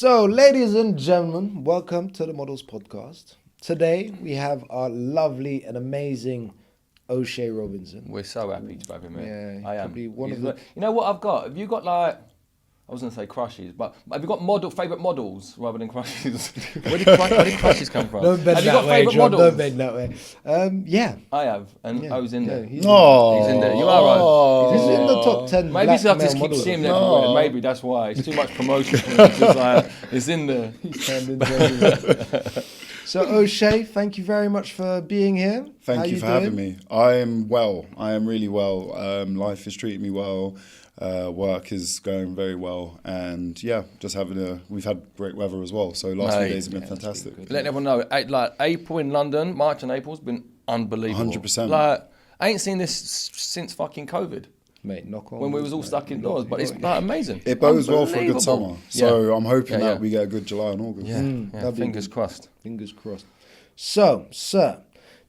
So, ladies and gentlemen, welcome to the Models Podcast. Today, we have our lovely and amazing O'Shea Robertson. We're so happy to have him here. Yeah, I am. probably one of the... You know what I've got? Have you got like, I was going to say crushes, but have you got favourite models rather than crushes? Where did crushes come from? Don't bend have you that got way, favourite John. models? Don't bend that way. Yeah. I have, and I was in there. He's He's in there. You are right. He's in the top 10 Maybe black it's I just male keep models. seeing him everywhere. Maybe that's why. It's too much promotion. It's just like, it's in there. He's turned into everything. So, O'Shea, thank you very much for being here. Thank you for having me. I am well. I am really well. Life is treating me well. Work is going very well, and yeah, just we've had great weather as well. So last few days have been fantastic. Let everyone know, like April in London, March and April's been unbelievable. 100%. Like I ain't seen this since fucking COVID. Mate, knock on. When we was all stuck indoors, but it's like amazing. It bodes well for a good summer. So I'm hoping that we get a good July and August. Yeah, fingers crossed. Fingers crossed. So, sir,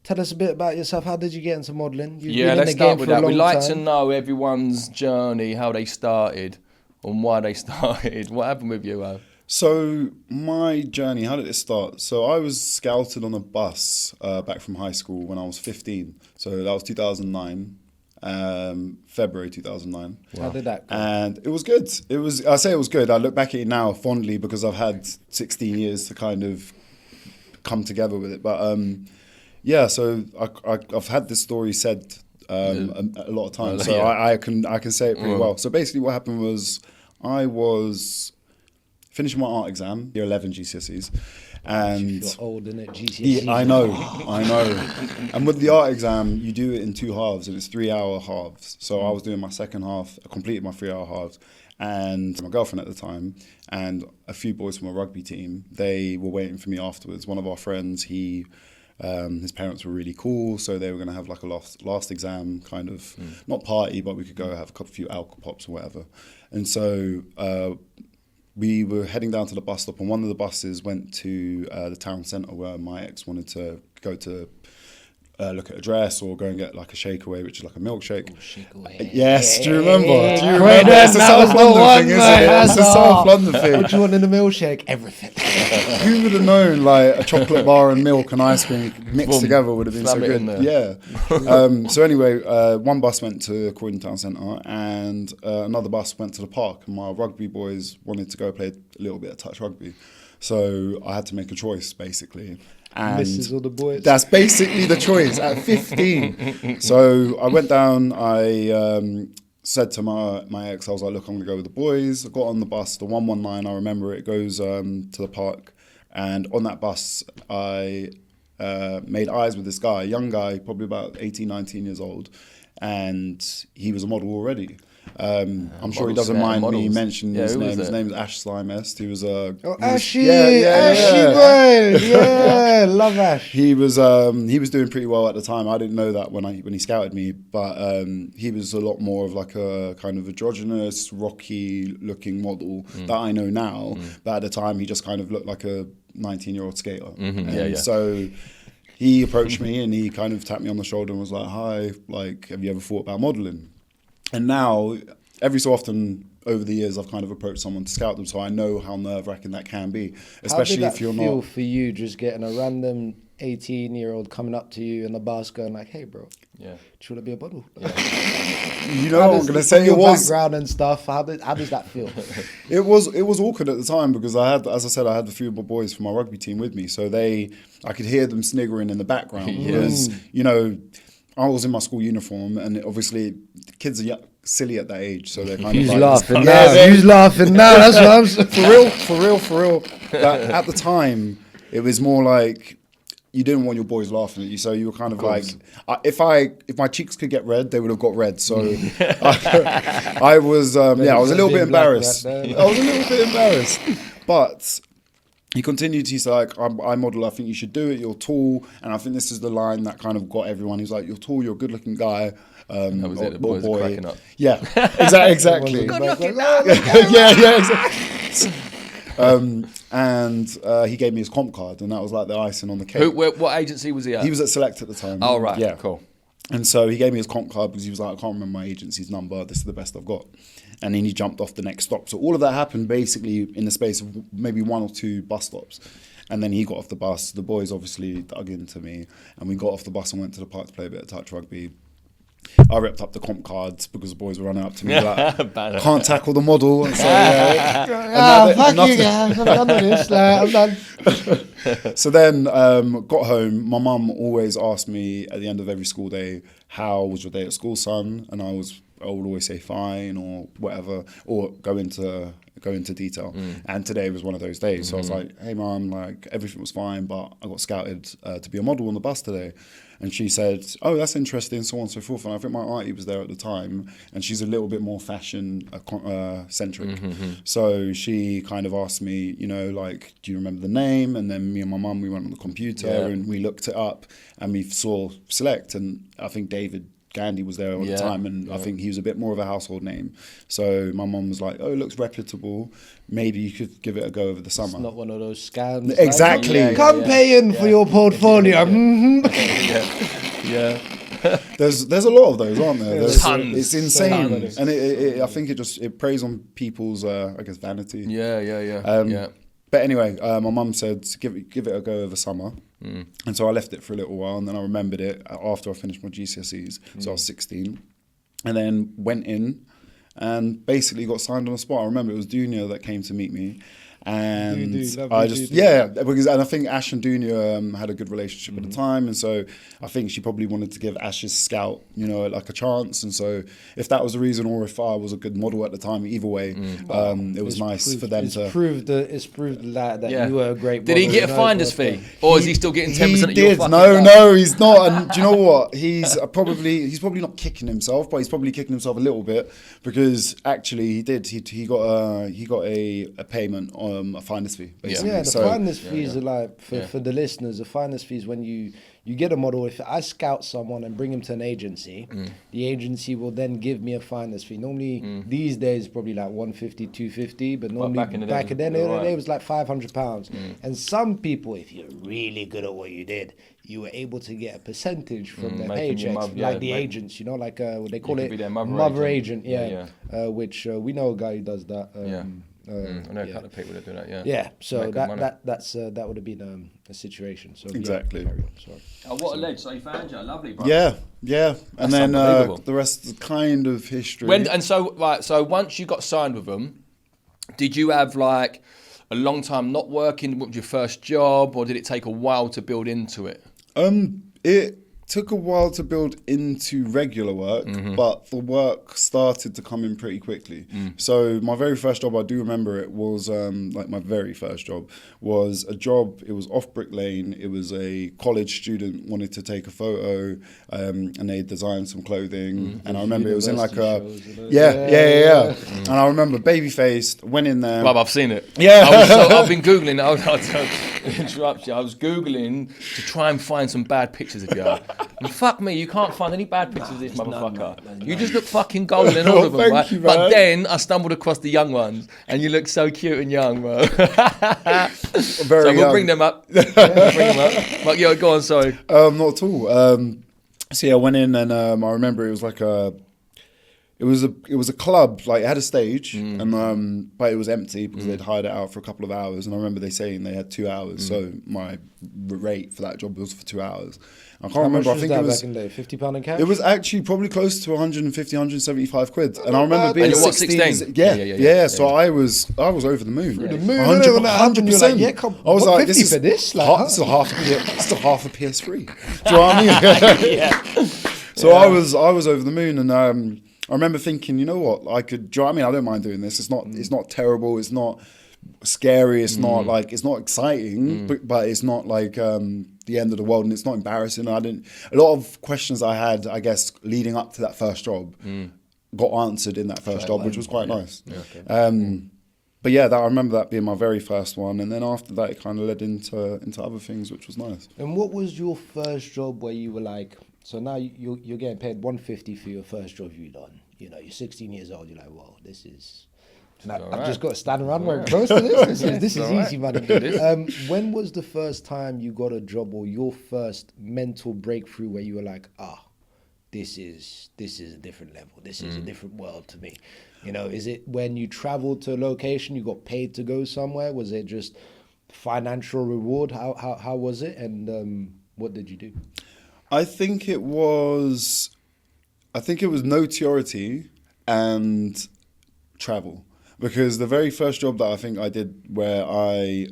tell us a bit about yourself. How did you get into modelling? Let's start with that. We like to know everyone's journey, how they started, and why they started. What happened with you, So my journey, how did it start? So I was scouted on a bus back from high school when I was 15. So that was 2009. February 2009. Wow. How did that go? And it was good. I say it was good. I look back at it now fondly because I've had 16 years to kind of come together with it. But so I've had this story said a lot of times. So I can say it pretty well. So basically what happened was I was finishing my art exam, year 11 GCSEs. And you're old, innit? GCSEs. Yeah, I know. And with the art exam, you do it in 2 halves, and it's 3-hour halves. So I was doing my second half, I completed my 3-hour halves, and my girlfriend at the time, and a few boys from a rugby team, they were waiting for me afterwards. One of our friends, his parents were really cool, so they were going to have like a last exam kind of, not party, but we could go have a few alcohol pops or whatever. And so we were heading down to the bus stop, and one of the buses went to the town centre where my ex wanted to go to look at a dress or go and get like a shakeaway, which is like a milkshake. Yes, do you remember? It's a South London thing, isn't it? It's a South London thing. What do you want in a milkshake? Everything. Who would have known like a chocolate bar and milk and ice cream mixed together would have been so good? Yeah. So anyway, one bus went to Croydon Town Centre and another bus went to the park. And my rugby boys wanted to go play a little bit of touch rugby. So I had to make a choice basically. And Mrs. all the boys. That's basically the choice at 15. So I went down, I said to my ex, I was like, look, I'm going to go with the boys. I got on the bus, the 119, I remember it goes to the park. And on that bus, I made eyes with this guy, a young guy, probably about 18, 19 years old. And he was a model already. I'm sure he doesn't mind me mentioning his name. His name is Ash Slimest. He was Ashy boy. Yeah, love Ash. He was doing pretty well at the time. I didn't know that when he scouted me, but he was a lot more of like a kind of androgynous, rocky looking model that I know now. But at the time, he just kind of looked like a 19-year-old skater. So he approached me and he kind of tapped me on the shoulder and was like, "Hi, like, have you ever thought about modelling?" And now, every so often over the years, I've kind of approached someone to scout them, so I know how nerve-wracking that can be, especially if you're not. How did that feel for you, just getting a random 18-year-old coming up to you in the bus going like, "Hey, bro, do you want to be a model?" You know what I'm going to say? It was background and stuff. How does that feel? It was awkward at the time because I had a few of my boys from my rugby team with me, so I could hear them sniggering in the background because I was in my school uniform, and obviously kids are silly at that age, so they're kind of like... Who's laughing now? That's what I'm saying. For real. At the time, it was more like you didn't want your boys laughing at you, so you were kind of like... If my cheeks could get red, they would have got red, so I was a little bit embarrassed. But... he continued, he's like, I model, I think you should do it, you're tall. And I think this is the line that kind of got everyone. He's like, you're tall, you're a good looking guy. That was it, the boys were cracking up. Yeah, exactly. Good looking exactly. And he gave me his comp card, and that was like the icing on the cake. What agency was he at? He was at Select at the time. Oh, right, yeah. cool. And so he gave me his comp card because he was like, I can't remember my agency's number. This is the best I've got. And then he jumped off the next stop. So all of that happened basically in the space of maybe 1 or 2 bus stops. And then he got off the bus. The boys obviously dug into me. And we got off the bus and went to the park to play a bit of touch rugby. I ripped up the comp cards because the boys were running up to me like, can't tackle the model. And so, fuck you guys, I've done this, I'm done. So then got home. My mum always asked me at the end of every school day, how was your day at school, son? And I would always say fine or whatever, or go into detail. And today was one of those days. So I was like, hey mum, like everything was fine, but I got scouted to be a model on the bus today. And she said, oh, that's interesting, so on and so forth. And I think my auntie was there at the time, and she's a little bit more fashion centric. So she kind of asked me, you know, like, do you remember the name? And then me and my mum, we went on the computer and we looked it up and we saw Select. And I think David Gandhi was there all the time, and I think he was a bit more of a household name. So my mum was like, oh, it looks reputable. Maybe you could give it a go over the summer. It's not one of those scams. Exactly. Like, come pay in for your portfolio. There's a lot of those, aren't there? Tons. It's insane. Tons. And I think it preys on people's, I guess, vanity. Yeah. But anyway, my mum said, give it a go over summer. And so I left it for a little while, and then I remembered it after I finished my GCSEs. So I was 16. And then went in and basically got signed on the spot. I remember it was Dunia that came to meet me. And I just, because and I think Ash and Dunia had a good relationship at the time, and so I think she probably wanted to give Ash's scout, you know, like a chance. And so if that was the reason, or if I was a good model at the time, either way, it was nice for them to. It's proved that you were a great model. Did he get a finder's fee, or is he still getting 10% of your fucking No, he's not. And do you know what? He's probably not kicking himself, but he's probably kicking himself a little bit, because actually he did. He got a payment on a finder's fee, basically. Yeah, the finder's fees are like, for the listeners, the finder's fees when you get a model. If I scout someone and bring him to an agency, the agency will then give me a finder's fee. Normally, these days, probably like 150, 250, but normally back in the day, it was like £500. And some people, if you're really good at what you did, you were able to get a percentage from their paychecks, like the agents, you know, like what they call it, mother agent, which we know a guy who does that. I know a couple of people that do that, Yeah, so that would have been a situation. So exactly. What a ledge! So he found you, lovely, bro. Yeah, and then the rest is kind of history. So once you got signed with them, did you have like a long time not working? What was your first job, or did it take a while to build into it? It took a while to build into regular work, but the work started to come in pretty quickly. So my very first job, I do remember it, was like my very first job was a job. It was off Brick Lane. It was a college student wanted to take a photo, and they designed some clothing. And I remember it was in like a And I remember baby faced. Went in there. Bob, I've seen it. Yeah, I've been googling. I'll interrupt you. I was googling to try and find some bad pictures of you. And fuck me, you can't find any bad pictures of this motherfucker. You just look fucking golden in all of them, right? But then I stumbled across the young ones, and you look so cute and young, bro. So we'll bring them up. But yo, go on, sorry. Not at all. So yeah, I went in, and I remember it was like it was a club, like it had a stage, and but it was empty because they'd hired it out for a couple of hours. And I remember they saying they had 2 hours, so my rate for that job was for 2 hours. I can't remember. I think it was back in the day, £50 in cash. It was actually probably close to 150, 175 quid. And I remember being 16. Yeah. So I was over the moon. 100%. Yeah, come. I was like, this is for this. still half a PS3. Do you know what I mean? So I was over the moon, and I remember thinking, you know what, I could. Do you know what I mean? I don't mind doing this. It's not terrible. It's not scary. It's not like, it's not exciting, but it's not like the end of the world, and it's not embarrassing. A lot of questions I had, I guess, leading up to that first job got answered in that first job, which was quite nice. But yeah, I remember that being my very first one, and then after that, it kind of led into other things, which was nice. And what was your first job where you were like, so now you're getting paid 150 for your first job you done? You know, you're 16 years old. You're like, whoa, this is. I've just got to stand around where close to this. This is easy money. When was the first time you got a job, or your first mental breakthrough where you were like, this is a different level. This is a different world to me. You know, is it when you traveled to a location, you got paid to go somewhere? Was it just financial reward? How was it? And what did you do? I think it was notoriety and travel, because the very first job that I think I did where I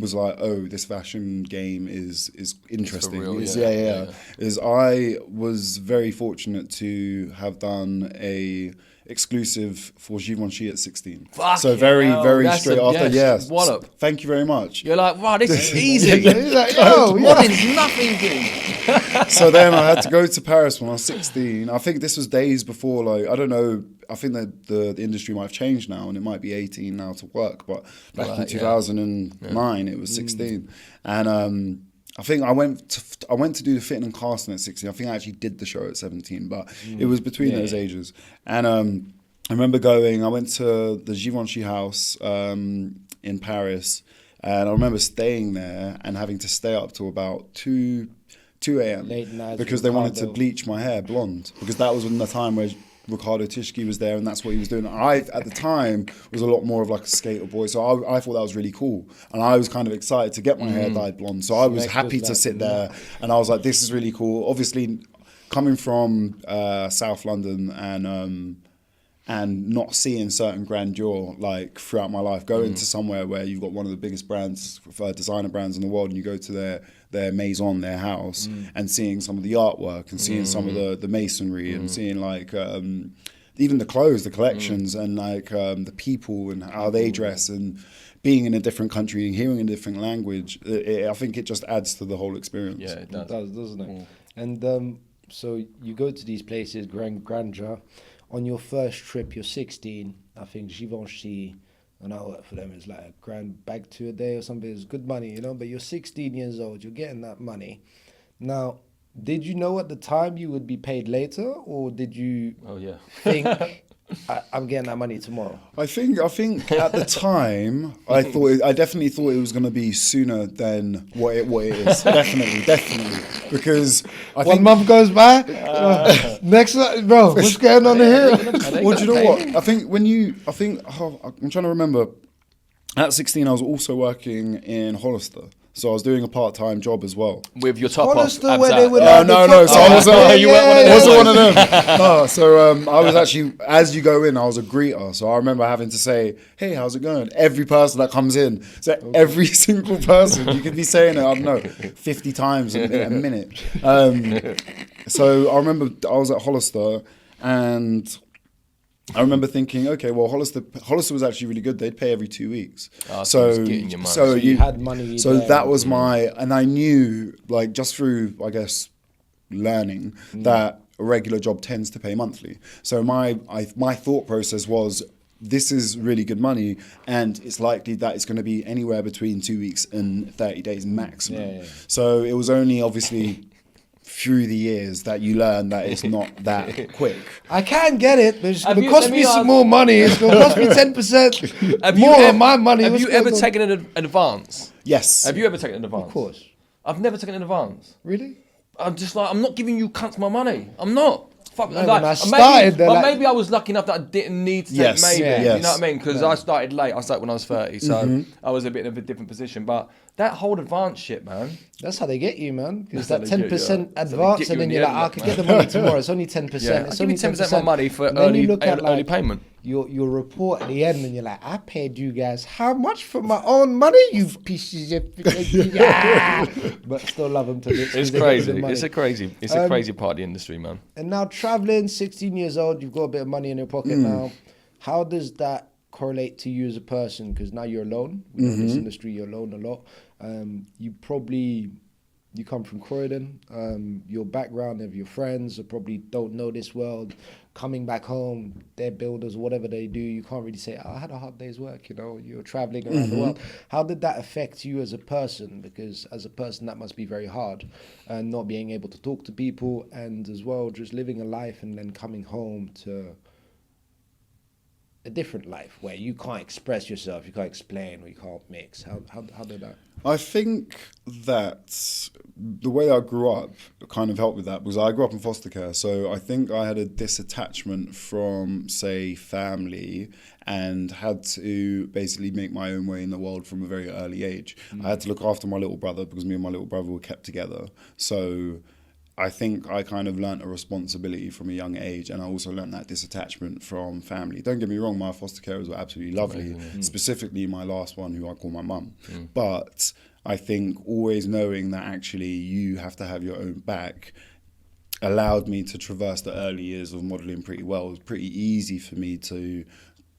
was like, oh, this fashion game is interesting. Real, Is I was very fortunate to have done a exclusive for Givenchy at 16. So very straight after. Yes. Wallop. Thank you very much. You're like, wow, this is easy. He's like, yo, Modeling's nothing, dude. So then I had to go to Paris when I was 16. I think this was days before, like, I don't know, I think that the industry might have changed now and it might be 18 now to work, but back in 2009 it was 16. And I think I went to do the fitting and casting at 16. I think I actually did the show at 17, but it was between those ages. And I remember I went to the Givenchy house in Paris, and I remember staying there and having to stay up till about 2 a.m. Late nights because they wanted to bleach my hair blonde, because that was when the time where Ricardo Tischke was there and that's what he was doing. I, at the time, was a lot more of like a skater boy, so I thought that was really cool. And I was kind of excited to get my hair dyed blonde. So I was happy to sit there and I was like, this is really cool. Obviously, coming from South London and not seeing certain grandeur like throughout my life, going to somewhere where you've got one of the biggest brands, designer brands in the world, and you go to their maison, their house, and seeing some of the artwork and seeing some of the masonry and seeing like even the clothes, the collections, and like the people and how they dress, and being in a different country and hearing a different language, I think it just adds to the whole experience. Yeah, it does. It does, doesn't it? And so you go to these places, grandeur. On your first trip, you're 16. I think Givenchy, and I work for them, is like a grand bag to a day or something. It's good money, you know, but you're 16 years old. You're getting that money. Now, did you know at the time you would be paid later, or did you think, I'm getting that money tomorrow? I think at the time, I definitely thought it was going to be sooner than what it is. Definitely. Because I think 1 month goes by, next, bro, what's going on here? Well, do you know what? I think I'm trying to remember. At 16, I was also working in Hollister. So I was doing a part-time job as well. With your top Hollister, off. where they would No. So I wasn't one of them. them. No, so I was actually, as you go in, I was a greeter. So I remember having to say, hey, how's it going? Every person that comes in. So every single person, you could be saying it, I don't know, 50 times in a minute. So I remember I was at Hollister, and I remember thinking, okay, well, Hollister was actually really good. They'd pay every 2 weeks. So getting your money. So you had money. So that was and I knew, like, just through, I guess, learning that a regular job tends to pay monthly. So my thought process was, this is really good money, and it's likely that it's going to be anywhere between 2 weeks and 30 days maximum. So it was only obviously through the years that you learn that it's not that quick. I can't get it, but it's going to cost me some more money. It's going to cost me 10% more on my money. Have you ever taken an advance? Yes. Have you ever taken an advance? Of course. I've never taken an advance. Really? I'm just like, I'm not giving you cunts my money. I'm not. Fuck, No, when I started, maybe I was lucky enough that I didn't need to take maybe. You know what I mean? Because I started late. I started when I was 30, so I was a bit of a different position. But that whole advance shit, man. That's how they get you, man. Because that That's how they 10% get advance, you and then in you're the like, end, I could get the money tomorrow. It's only 10%. Yeah, It's give me only 10% of my money for And then you early look at, early like, payment. Your report at the end, and you're like, I paid you guys how much for my own money, you pieces of but still love them to bits. It's crazy. It's a crazy part of the industry, man. And now traveling, 16 years old, you've got a bit of money in your pocket now. How does that correlate to you as a person? Because now you're alone. In this industry, you're alone a lot. You come from Croydon. Your background of your friends probably don't know this world. Coming back home, they're builders, whatever they do. You can't really say, I had a hard day's work, you know. You're traveling around the world. How did that affect you as a person? Because as a person, that must be very hard. And not being able to talk to people, and as well, just living a life and then coming home to a different life where you can't express yourself, you can't explain, or you can't mix? How did that? I think that the way I grew up kind of helped with that, because I grew up in foster care. So I think I had a disattachment from, say, family, and had to basically make my own way in the world from a very early age. I had to look after my little brother because me and my little brother were kept together. So I think I kind of learnt a responsibility from a young age, and I also learnt that disattachment from family. Don't get me wrong, my foster carers were absolutely lovely, specifically my last one, who I call my mum. But I think always knowing that actually you have to have your own back allowed me to traverse the early years of modelling pretty well. It was pretty easy for me to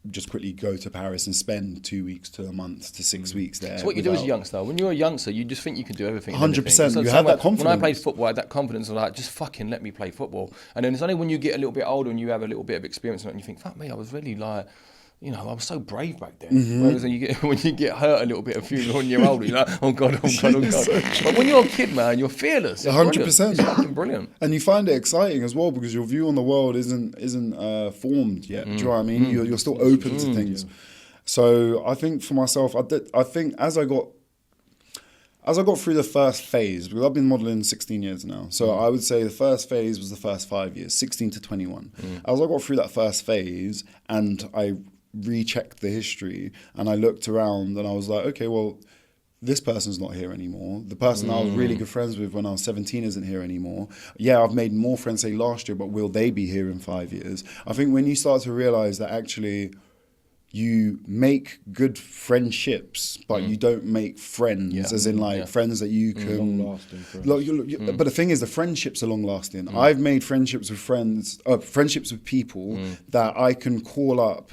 just quickly go to Paris and spend 2 weeks to a month to 6 weeks there. So what you do as a youngster, when you're a youngster, you just think you can do everything. 100%. So you have that confidence. When I played football, I had that confidence of like, just fucking let me play football. And then it's only when you get a little bit older and you have a little bit of experience and you think, fuck me, I was really like, you know, I was so brave back then. Whereas when you get hurt a little bit, when you're older, you're like, oh God. But when you're a kid, man, you're fearless. 100%. It's fucking brilliant. And you find it exciting as well because your view on the world isn't formed yet. Do you know what I mean? You're still open to things. Yeah. So I think for myself, I think as I got through the first phase, because I've been modelling 16 years now, so I would say the first phase was the first 5 years, 16 to 21. As I got through that first phase and I rechecked the history and I looked around and I was like, okay, well, this person's not here anymore. The person I was really good friends with when I was 17 isn't here anymore. Yeah, I've made more friends, say, last year, but will they be here in 5 years? I think when you start to realise that actually you make good friendships, but you don't make friends, as in like friends that you can... Long-lasting friends. But the thing is, the friendships are long-lasting. I've made friendships with friendships with people that I can call up.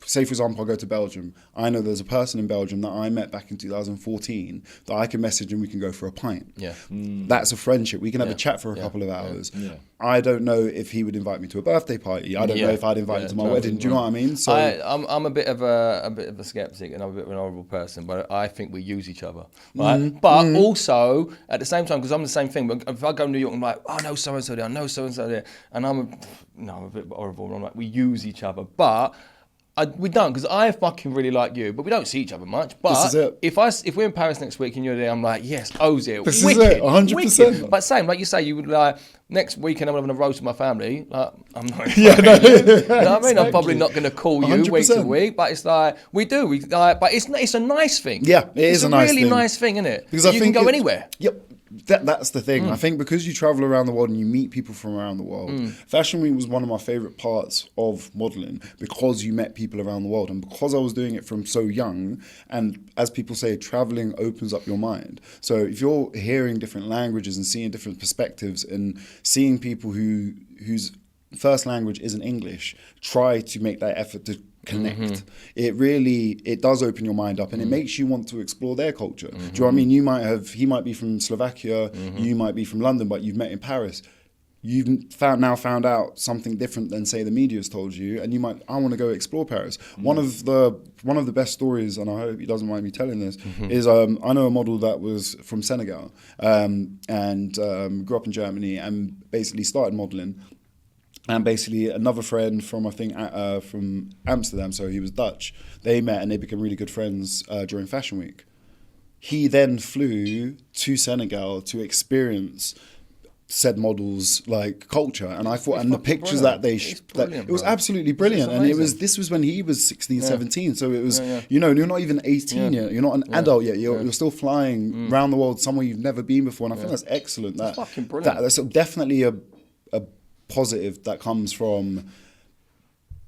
Say, for example, I go to Belgium. I know there's a person in Belgium that I met back in 2014 that I can message and we can go for a pint. Yeah. That's a friendship. We can have a chat for a couple of hours. I don't know if he would invite me to a birthday party. I don't know if I'd invite him to my wedding. Do you know what I mean? So I'm a bit of a skeptic and I'm a bit of an horrible person, but I think we use each other. Right? But also at the same time, because I'm the same thing. But if I go to New York, I'm like, oh, I know so and so there, I know so and so there, and I'm a bit horrible. And I'm like, we use each other, but. We don't, because I fucking really like you, but we don't see each other much. But if we're in Paris next week and you're there, I'm like, yes, Ozil, this wicked, is it, 100%. Wicked. But same, like you say, you would like next weekend I'm having a roast with my family. Like, I'm not. You know what I mean? Exactly. I'm probably not going to call you 100%. week to week, but it's like we do. But it's a nice thing. Yeah, it's a nice really thing. nice thing, isn't it? Because you can go anywhere. Yep. That's the thing. I think because you travel around the world and you meet people from around the world, Fashion Week was one of my favourite parts of modelling because you met people around the world and because I was doing it from so young. And as people say, travelling opens up your mind. So if you're hearing different languages and seeing different perspectives and seeing people whose first language isn't English, try to make that effort to connect. It does open your mind up and it makes you want to explore their culture. Do you know what I mean? He might be from Slovakia, you might be from London, but you've met in Paris. You've found out something different than say the media's told you, and I want to go explore Paris. One of the best stories, and I hope he doesn't mind me telling this, is I know a model that was from Senegal and grew up in Germany and basically started modelling. And basically another friend from from Amsterdam, so he was Dutch, they met and they became really good friends during Fashion Week. He then flew to Senegal to experience said models like culture, and I thought, and the pictures that it was absolutely brilliant, and this was when he was 16, 17, so it was you're not even 18 yet, you're not an adult yet, you're still flying around the world somewhere you've never been before, and I think that's excellent. That's fucking brilliant. That's definitely a positive that comes from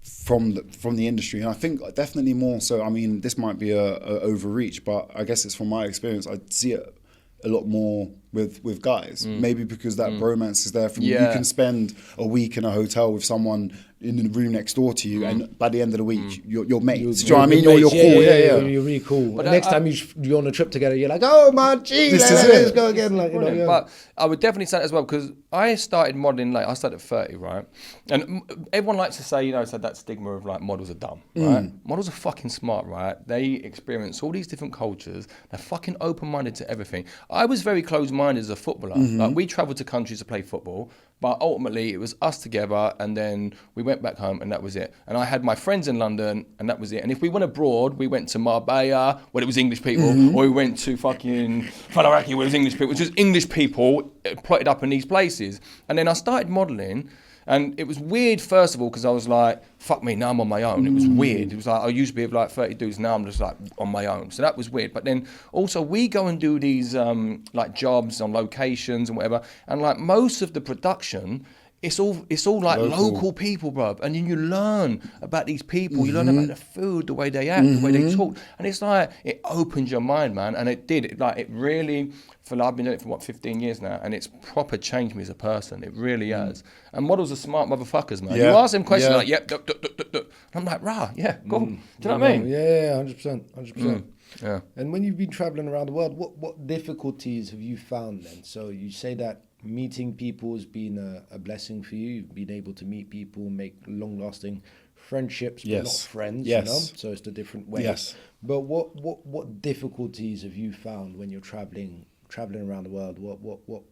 the industry, and I think definitely more so. I mean, this might be a overreach, but I guess it's from my experience. I see it a lot more with guys, maybe because that bromance is there. You can spend a week in a hotel with someone in the room next door to you, and by the end of the week, you're mates. Do you know what I mean? You're cool. You're really cool. But next time you're on a trip together, you're like, oh man, gee, let's go again. Like, But I would definitely say that as well, because I started modelling late. I started at 30, right? And everyone likes to say, said that stigma of like models are dumb, right? Models are fucking smart, right? They experience all these different cultures. They're fucking open-minded to everything. I was very closed-minded open-minded as a footballer. Like we travelled to countries to play football, but ultimately it was us together, and then we went back home, and that was it. And I had my friends in London, and that was it. And if we went abroad, we went to Marbella, where it was English people, or we went to fucking Faliraki, where it was English people. It was just English people plotted up in these places. And then I started modelling. And it was weird, first of all, because I was like, fuck me, now I'm on my own. It was weird. It was like, I used to be with like 30 dudes, now I'm just like on my own. So that was weird. But then also we go and do these like jobs on locations and whatever. And like most of the production, it's all like local people, bruv. And then you learn about these people. You learn about the food, the way they act, the way they talk. And it's like, it opens your mind, man. And it did. It really, I've been doing it for 15 years now, and it's proper changed me as a person. It really has. And models are smart motherfuckers, man. Yeah. You ask them questions like, yep, and I'm like, rah, yeah, cool. Do you know what I mean? Yeah, 100%. Yeah. And when you've been traveling around the world, what difficulties have you found then? So you say that meeting people has been a blessing for you. You've been able to meet people, make long-lasting friendships, but not friends, you know? So it's the different ways. Yes. But what difficulties have you found when you're traveling around the world? What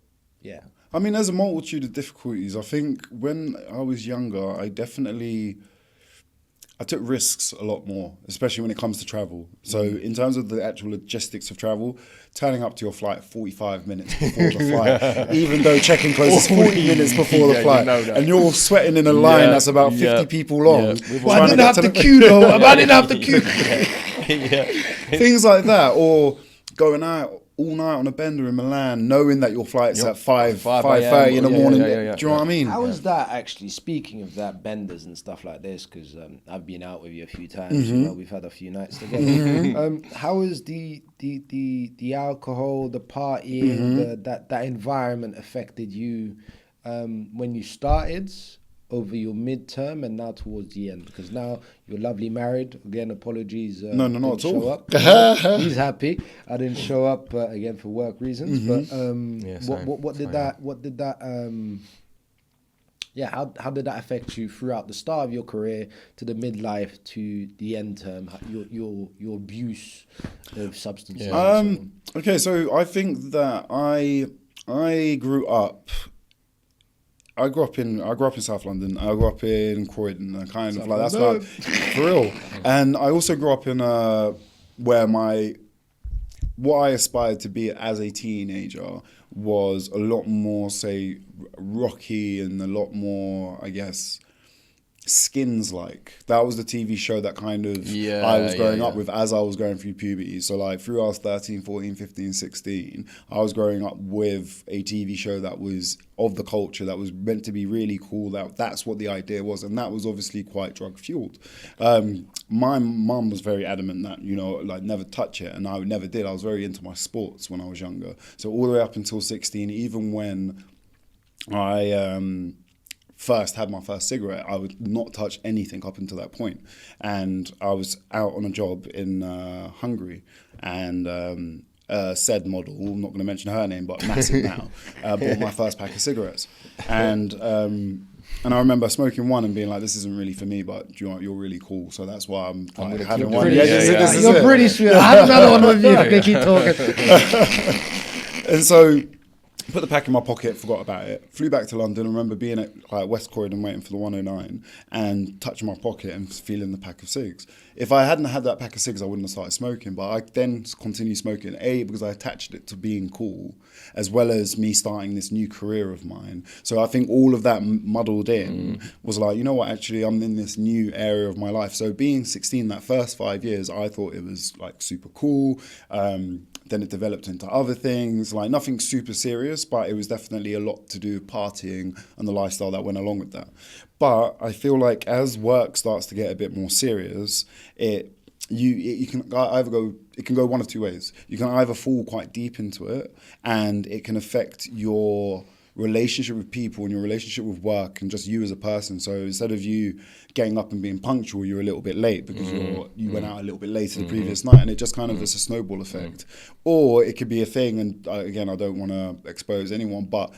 yeah. I mean, there's a multitude of difficulties. I think when I was younger, I took risks a lot more, especially when it comes to travel. So in terms of the actual logistics of travel, turning up to your flight 45 minutes before the flight, even though check-in closes 40 minutes before the flight, and you're all sweating in a line that's about 50 people long. Well, I didn't have the queue though. I didn't have the queue. Things like that, or going out all night on a bender in Milan, knowing that your flight's at 5:30 in the morning. Do you know what I mean? How is that actually? Speaking of that, benders and stuff like this, because I've been out with you a few times. You know, we've had a few nights together. How is the alcohol, the partying, that environment affected you when you started? Over your midterm and now towards the end, because now you're lovely married. Again, apologies. No, not at all. Up. He's happy. I didn't show up again for work reasons. But what did that? How did that affect you throughout the start of your career to the midlife to the end term? Your abuse of substances. Yeah. Okay, so I think that I grew up. I grew up in South London. I grew up in Croydon. And kind of like that's like for real. And I also grew up in where what I aspired to be as a teenager was a lot more, say, rocky and a lot more, I guess, Skins like. That was the TV show that kind of I was growing up with as I was going through puberty. So like through I was 13, 14, 15, 16, I was growing up with a TV show that was of the culture, that was meant to be really cool. That's what the idea was. And that was obviously quite drug fueled. My mum was very adamant that, you know, like never touch it. And I never did. I was very into my sports when I was younger. So all the way up until 16, even when I first had my first cigarette, I would not touch anything up until that point. And I was out on a job in Hungary, and said model, I'm not going to mention her name, but massive now, bought my first pack of cigarettes. And I remember smoking one and being like, this isn't really for me, but you know, you're really cool, so that's why I'm like, having one. You're pretty sweet. I had another one with you. I can keep talking. And so put the pack in my pocket, forgot about it, flew back to London. I remember being at like West Croydon waiting for the 109 and touching my pocket and feeling the pack of cigs. If I hadn't had that pack of cigs, I wouldn't have started smoking, but I then continued smoking, because I attached it to being cool, as well as me starting this new career of mine. So I think all of that muddled in was like, you know what, actually I'm in this new area of my life. So being 16, that first 5 years, I thought it was like super cool. Then it developed into other things, like nothing super serious, but it was definitely a lot to do with partying and the lifestyle that went along with that. But I feel like as work starts to get a bit more serious, it can go one of two ways. You can either fall quite deep into it, and it can affect your relationship with people and your relationship with work and just you as a person. So instead of you getting up and being punctual, you're a little bit late because you went out a little bit later the previous night, and it just kind of is a snowball effect. Or it could be a thing, and again, I don't want to expose anyone, but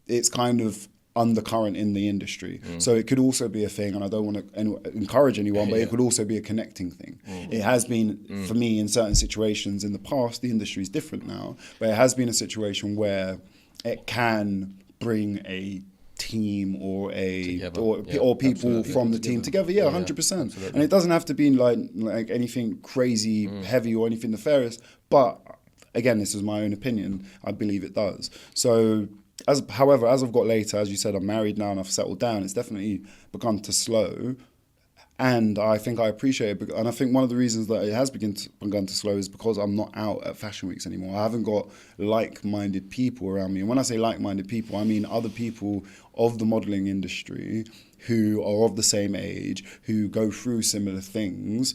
it's kind of undercurrent in the industry. So it could also be a thing, and I don't want to encourage anyone, but it could also be a connecting thing. It has been, for me, in certain situations in the past, the industry is different now, but it has been a situation where it can bring a team or people from the team together. 100%. And it doesn't have to be like anything crazy heavy or anything nefarious, but again, this is my own opinion, I believe it does. So however, as I've got later, as you said, I'm married now and I've settled down, it's definitely begun to slow. And I think I appreciate it. And I think one of the reasons that it has begun to slow is because I'm not out at fashion weeks anymore. I haven't got like-minded people around me. And when I say like-minded people, I mean other people of the modelling industry who are of the same age, who go through similar things,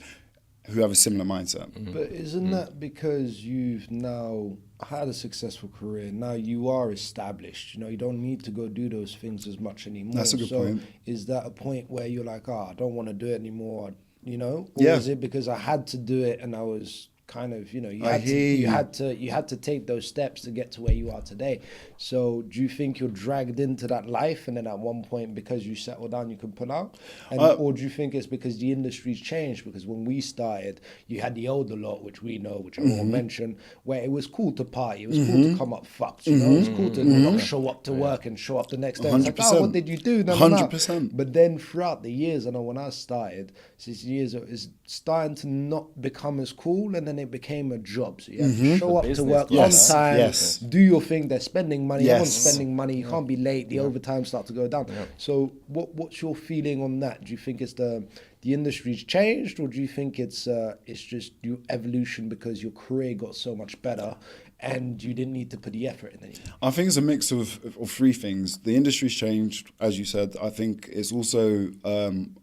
who have a similar mindset. But isn't that because you've now had a successful career? Now you are established. You know, you don't need to go do those things as much anymore. That's a good point. Is that a point where you're like, I don't want to do it anymore, you know? Or is it because I had to do it and I was kind of, you know, you had to take those steps to get to where you are today? So do you think you're dragged into that life, and then at one point, because you settle down, you can pull out? Or do you think it's because the industry's changed? Because when we started, you had the older lot, which we know, which I won't mention, where it was cool to party, it was cool to come up fucked, you know, it was cool to not show up to work and show up the next day. It's like, what did you do? 100%. But then throughout the years, I know when I started, 6 years, it's starting to not become as cool, and then it became a job. So you have to show up to work on time, do your thing. They're spending money, everyone's spending money, you can't be late, the overtime starts to go down. So what's your feeling on that? Do you think it's the industry's changed, or do you think it's just your evolution because your career got so much better and you didn't need to put the effort in anymore? I think it's a mix of three things. The industry's changed, as you said. I think it's also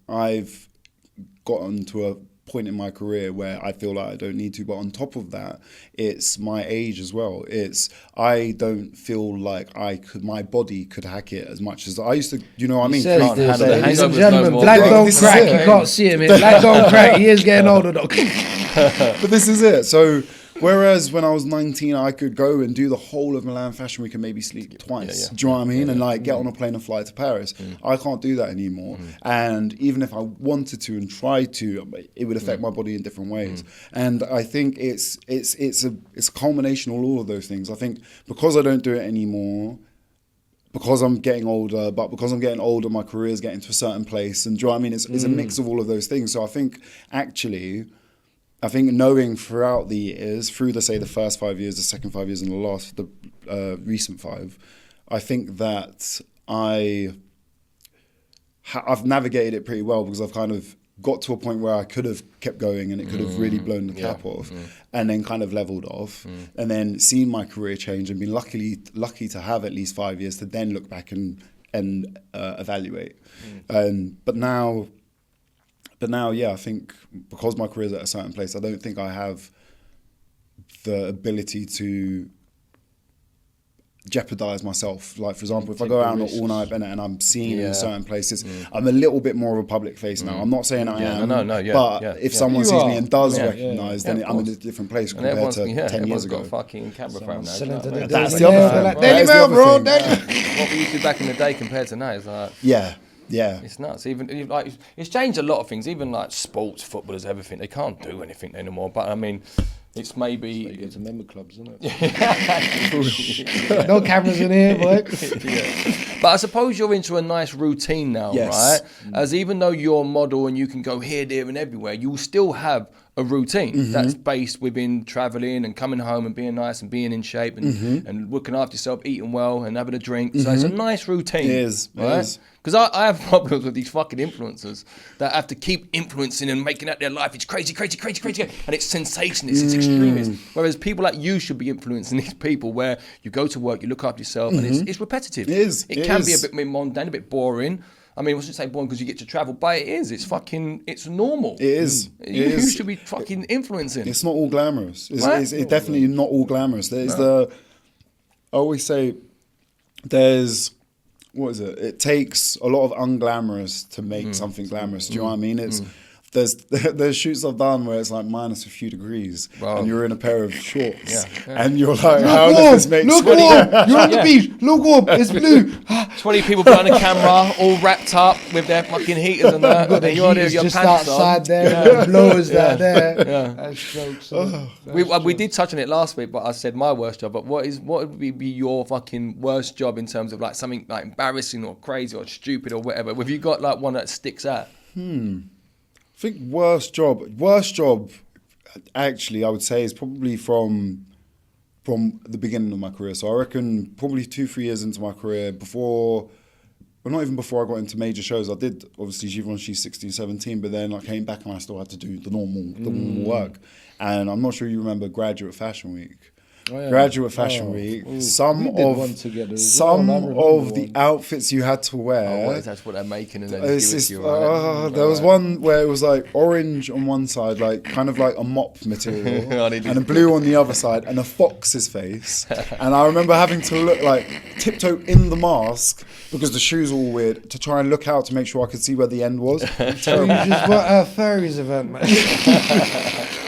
I've gotten to a point in my career where I feel like I don't need to, but on top of that, it's my age as well. I don't feel like my body could hack it as much as I used to. You know what I mean? Ladies and gentlemen, black don't crack. You can't see him. Black don't crack. He is getting older though. But this is it. So whereas when I was 19, I could go and do the whole of Milan Fashion Week and maybe sleep twice. Do you know what I mean? And like get on a plane and fly to Paris. I can't do that anymore. And even if I wanted to and tried to, it would affect my body in different ways. And I think it's a culmination of all of those things. I think because I don't do it anymore, because I'm getting older, but because I'm getting older, my career is getting to a certain place. And do you know what I mean? It's a mix of all of those things. So I think knowing throughout the years, through the first 5 years, the second 5 years, and the recent 5, I think that I've navigated it pretty well, because I've kind of got to a point where I could have kept going and it could have really blown the cap off, and then kind of leveled off, and then seen my career change and been lucky to have at least 5 years to then look back and evaluate. But now, I think because my career is at a certain place, I don't think I have the ability to jeopardize myself. Like, for example, if I go out on an all-night Bennett and I'm seen in certain places, I'm a little bit more of a public face now. I'm not saying I am, but if someone sees me and does recognise, then I'm in a different place compared to 10 years ago. Got a fucking camera phone now. That's the other thing. Daily Mail, bro. What we used to do back in the day compared to now is like... Yeah, it's nuts. Even like it's changed a lot of things. Even like sports, footballers, everything. They can't do anything anymore. But I mean, it's maybe it's a member clubs, isn't it? No cameras in here, boy. But I suppose you're into a nice routine now, right? As even though you're a model and you can go here, there, and everywhere, you will still have a routine that's based within travelling and coming home and being nice and being in shape and looking after yourself, eating well and having a drink. So it's a nice routine. It is. Right? Because I have problems with these fucking influencers that have to keep influencing and making out their life. It's crazy. And it's sensationalist, it's extremist. Whereas people like you should be influencing these people where you go to work, you look after yourself, and it's repetitive. It is. It can be a bit mundane, a bit boring. I mean, I shouldn't say boring because you get to travel, but it is. It's normal. It is. You should be fucking influencing. It's not all glamorous. It's definitely not all glamorous. I always say it takes a lot of unglamorous to make something glamorous. Do you know what I mean? there's shoots I've done where it's like minus a few degrees, Bro. and you're in a pair of shorts, Yeah. and you're like, how does this make Look sense? warm. You're on the beach. Look warm. It's blue. 20 people behind the camera, all wrapped up with their fucking heaters and that. The And you're there with heat is your just pants outside on. there. The blowers that are there. Yeah. That's jokes. We did touch on it last week, but I said my worst job. But what would be your fucking worst job in terms of like something like embarrassing or crazy or stupid or whatever? Have you got like one that sticks out? I think worst job, actually, I would say is probably from the beginning of my career. So I reckon probably 2-3 years into my career, well, not even before I got into major shows. I did obviously Givenchy 16, 17, but then I came back and I still had to do the normal work. And I'm not sure you remember Graduate Fashion Week. Oh, yeah. Graduate Fashion Week. Some We did of one together as well, and I remember the one. outfits you had to wear. Oh, that's what they're making and then It's give it just, to you. Right? there was one where it was like orange on one side, like kind of like a mop material, Oh, they did. and a blue on the other side, and a fox's face. And I remember having to look like tiptoe in the mask because the shoes were all weird to try and look out to make sure I could see where the end was. So you just were at a fairies event, man.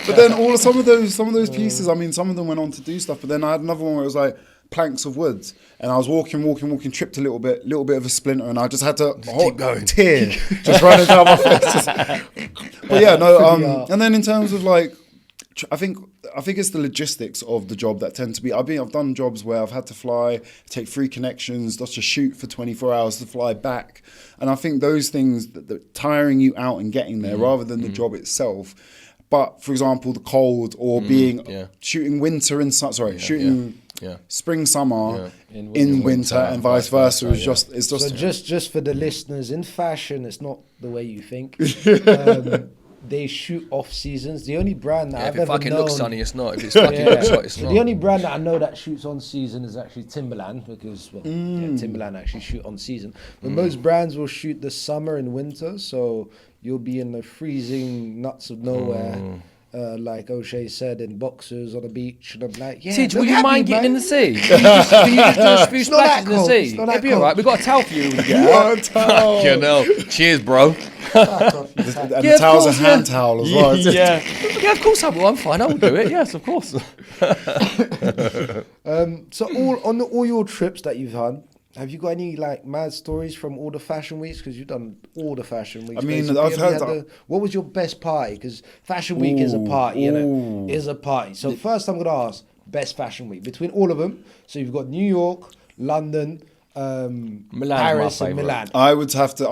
But then some of those pieces, I mean, some of them went on to do stuff. But then I had another one where it was like planks of wood, and I was walking, tripped a little bit of a splinter, and I just had to keep going. tear just running down my face. But yeah, no. And then in terms of like, I think it's the logistics of the job that tend to be. I've done jobs where I've had to fly, take 3 connections, just to shoot for 24 hours to fly back, and I think those things that tiring you out and getting there rather than the job itself. But for example, the cold or shooting winter in shooting spring summer in winter and vice versa is just So just for the listeners, in fashion, it's not the way you think. They shoot off seasons. The only brand that I've if it ever fucking known, looks sunny, it's not. If it's fucking looks hot, it's so not. the only brand that I know that shoots on season is actually Timberland, because Timberland actually shoot on season. But most brands will shoot the summer and winter, so you'll be in the freezing nuts of nowhere. Like O'Shea said, in boxers on a beach, and I'm like, yeah. Tidge, look would you happy, mind getting in man. the sea? Can you just do a few It's not that splashes in the cold. sea? It's not that It'd be cold. alright. We've got a towel for you when you get out. Fucking hell. Cheers, bro. and the towel's a hand towel as well. Yeah, of course I will. I'm fine. I will do it. Yes, of course. So all your trips that you've done, have you got any like mad stories from all the fashion weeks? Because you've done all the fashion weeks. I mean, basically. I've Have you heard had that- what was your best party? Because fashion week is a party, you know, is a party. So first I'm going to ask, best fashion week between all of them. So you've got New York, London, Paris my and Milan. I would have to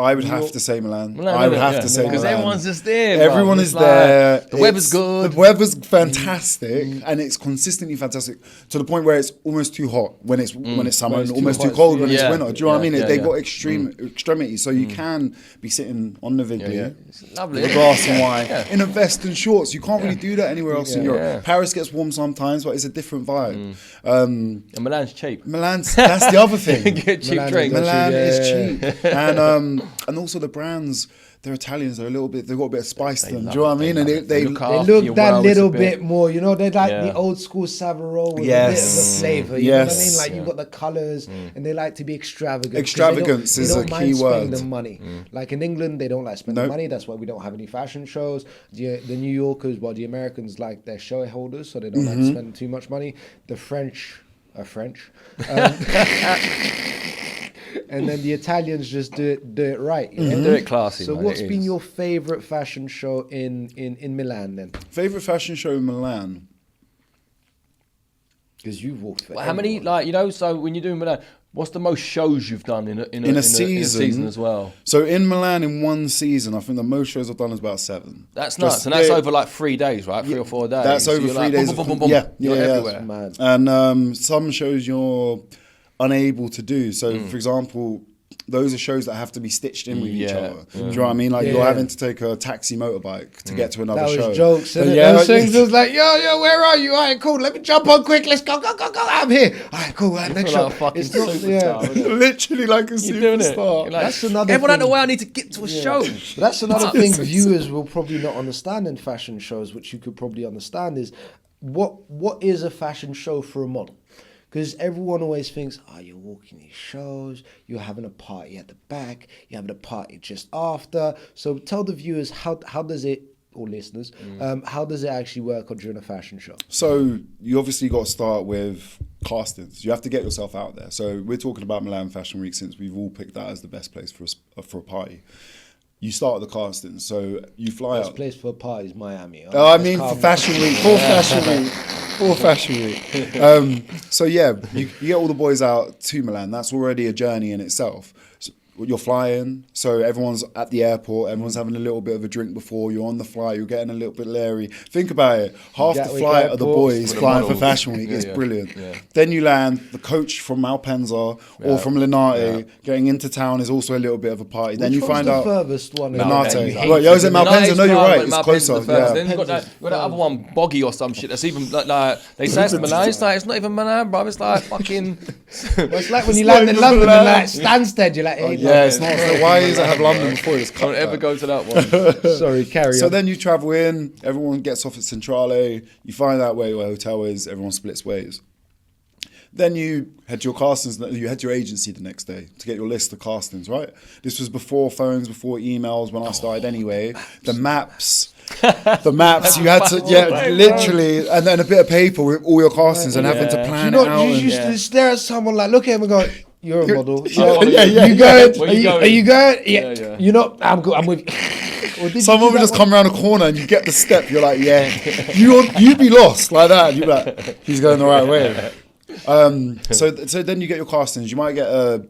say Milan. I would have to say because Milan. everyone's just there. Everyone bro. is It's like, there. The weather's good. The weather's fantastic, and it's consistently fantastic to the point where it's almost too hot when it's summer, and almost too cold when it's winter. Do you know what I mean? They got extremities, so you can be sitting on the Vigley, It's lovely. with a glass of wine, in a vest and shorts. You can't really do that anywhere else in Europe. Yeah. Paris gets warm sometimes, but it's a different vibe. And Milan's cheap. Milan's that's the other thing. Get cheap Milan is drinks. Milan is Yeah. cheap, and also the brands. They're Italians. They've got a bit of spice to them. Do you know what I mean? And they They look look that little bit more, you know, they're like the old school Savaro with Yes. a bit of the flavour, you know what I mean? Yes. Like you've got the colours and they like to be extravagant. 'cause Extravagance they is don't a mind key spending word. the money. Like in England, they don't like spending money. That's why we don't have any fashion shows. The New Yorkers, well, the Americans like their show holders, so they don't like to spend too much money. The French are French. And then the Italians just do it right. You know? Do it classy. So man, what's it been is. your favourite fashion show in Milan then? Favorite fashion show in Milan. Because you've walked for Well, how many, everyone. like, you know, so when you're doing Milan, what's the most shows you've done in a season as well? So in Milan, in one season, I think the most shows I've done is about 7. That's nuts. And that's over like 3 days, right? 3 or 4 days. That's So over you're 3 like, days. boom, boom, boom, boom, Yeah, you're yeah, everywhere. Mad. And some shows you're unable to do. So, for example, those are shows that have to be stitched in with each Yeah. other. Do you know what I mean? Like you're having to take a taxi motorbike to get to another That show. was jokes. So, And yeah, those things was like, yo, where are you? All right, cool. Let me jump on quick. Let's go. I'm here. All right, cool. All right, next Feel show. like a fucking It's not, superstar, isn't it? literally like a You're doing it. superstar. You're like, That's another everyone out thing. the way, I need to get to a show. But that's another thing viewers will probably not understand in fashion shows, which you could probably understand, is what is a fashion show for a model? Because everyone always thinks, oh, you're walking these shows, you're having a party at the back, you're having a party just after. So tell the viewers, how does it, or listeners, how does it actually work during a fashion show? So you obviously got to start with castings. You have to get yourself out there. So we're talking about Milan Fashion Week since we've all picked that as the best place for a party. You start with the castings. So you fly out. Best place for a party is Miami. I mean, for Fashion Week, for Fashion Week. So yeah, you get all the boys out to Milan. That's already a journey in itself. So you're flying, so everyone's at the airport, everyone's having a little bit of a drink before, you're on the flight, you're getting a little bit leery. Think about it, half the flight of the boys flying for Fashion Week is brilliant. Yeah. Then you land, the coach from Malpensa or from Linate getting into town is also a little bit of a party. Then you find out... the furthest one? Linate. Right, is it Malpensa? No, you're right, it's closer. Then you've got that other one, Boggy or some shit, that's even like they say it's Milan, it's like, it's not even Milan, bro, it's like fucking... It's like when you land in London and like Stansted, you're like, hey, yeah, it's not. So why is it have London before it's Don't ever go to that one. Sorry, carry on. So then you travel in, everyone gets off at Centrale, you find out where your hotel is, everyone splits ways. Then you head to your castings, you head to your agency the next day to get your list of castings, right? This was before phones, before emails, when I started anyway. The maps, you had to, literally, and then a bit of paper with all your castings and having to plan it out. You used to stare at someone like, look at him and go, you're a model. You going? Are you going? Yeah. You're not. I'm good. I'm with you. Someone would just come around a corner and you get the step. You're like, yeah. You'd be lost like that. You'd be like, he's going the right way. So then you get your castings. You might get a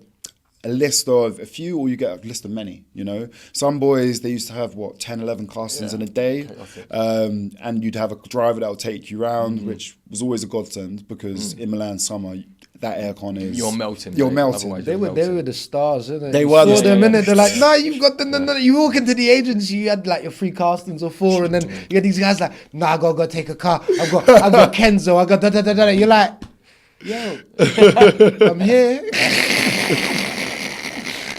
list of a few, or you get a list of many, you know. Some boys, they used to have 10, 11 castings in a day, and you'd have a driver that would take you around, which was always a godsend, because in Milan summer, that aircon is... You're melting. They were the stars, isn't it? They were the stars. Minute, they're like, no, you've got no. You walk into the agency, you had like your 3 castings or 4, and then you get these guys like, nah, I gotta go take a car. I've got Kenzo, I got da. You're like, yo, I'm here.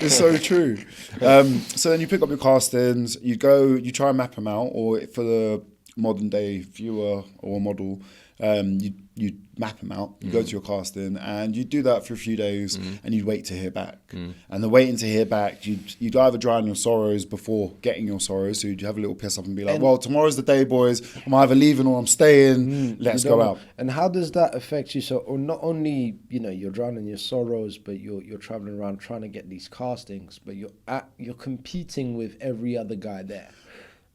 It's so true. So then you pick up your castings, you try and map them out, or for the modern day viewer or model, you map them out, you go to your casting, and you do that for a few days, and you wait to hear back. And the waiting to hear back, you'd either drown your sorrows before getting your sorrows, so you'd have a little piss up and be like, well, tomorrow's the day, boys, I'm either leaving or I'm staying, let's go out. And how does that affect you? So, or not only, you're drowning your sorrows, but you're traveling around trying to get these castings, but you're competing with every other guy there,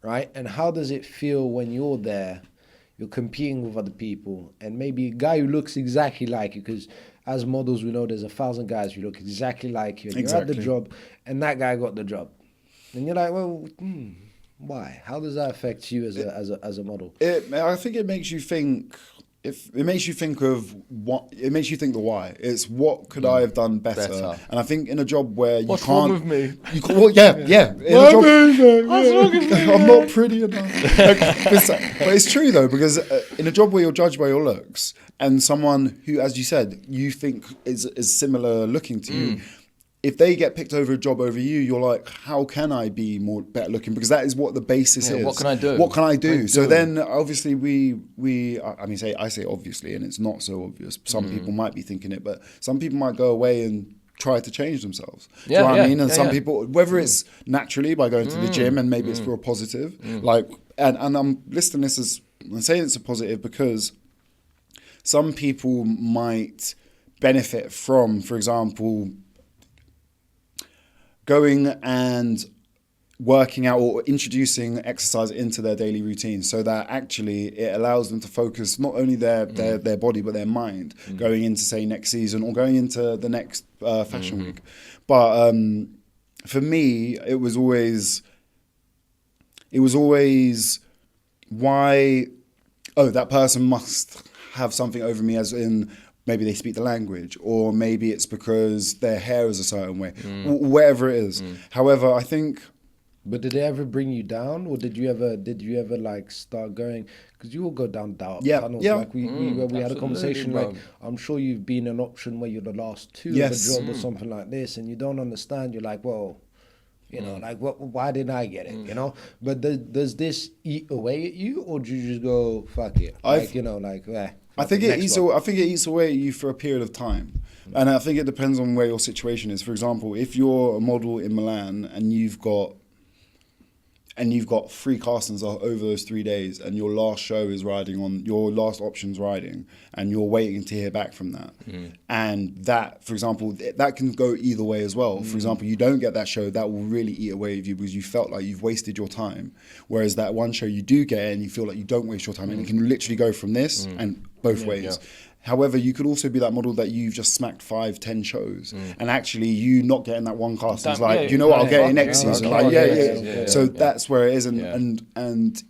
right? And how does it feel when you're there? You're competing with other people, and maybe a guy who looks exactly like you, because as models, we know there's 1,000 guys who look exactly like you. And you're at the job, and that guy got the job. And you're like, well, why? How does that affect you as a model? I think it makes you think. It makes you think of what. It makes you think the why. It's what could I have done better? And I think in a job where you What's can't. What's wrong with me? Yeah. What's wrong with me? I'm not pretty enough. But it's true though, because in a job where you're judged by your looks, and someone who, as you said, you think is similar looking to you. If they get picked over a job over you, you're like, how can I be better looking? Because that is what the basis is. What can I do? What can I do? So then, obviously, I say obviously, and it's not so obvious. Some people might be thinking it, but some people might go away and try to change themselves. Do you know what I mean? And some people, whether it's naturally by going to the gym and maybe it's for a positive, and I'm listing this as, I'm saying it's a positive because some people might benefit from, for example, going and working out or introducing exercise into their daily routine, so that actually it allows them to focus not only their body but their mind going into, say, next season or going into the next fashion week. But for me, it was always why, that person must have something over me, as in maybe they speak the language, or maybe it's because their hair is a certain way, whatever it is. However, I think... But did they ever bring you down, or did you ever like start going, because you all go down dark tunnels. Like we had a conversation, bro. Like, I'm sure you've been an option where you're the last 2 of a job or something like this, and you don't understand. You're like, well, like, why didn't I get it? But does this eat away at you, or do you just go, fuck it? I think it eats away at you for a period of time. And I think it depends on where your situation is. For example, if you're a model in Milan and you've got 3 castings over those 3 days, and your last show is riding on your last option's riding, and you're waiting to hear back from that, and that, for example, that can go either way as well. For example, you don't get that show, that will really eat away at you because you felt like you've wasted your time. Whereas that one show you do get and you feel like you don't waste your time, and it can literally go from this and both ways. Yeah. However, you could also be that model that you've just smacked 5-10 shows, and actually you not getting that one cast is like, you know what, I'll get it next season. So that's where it is, and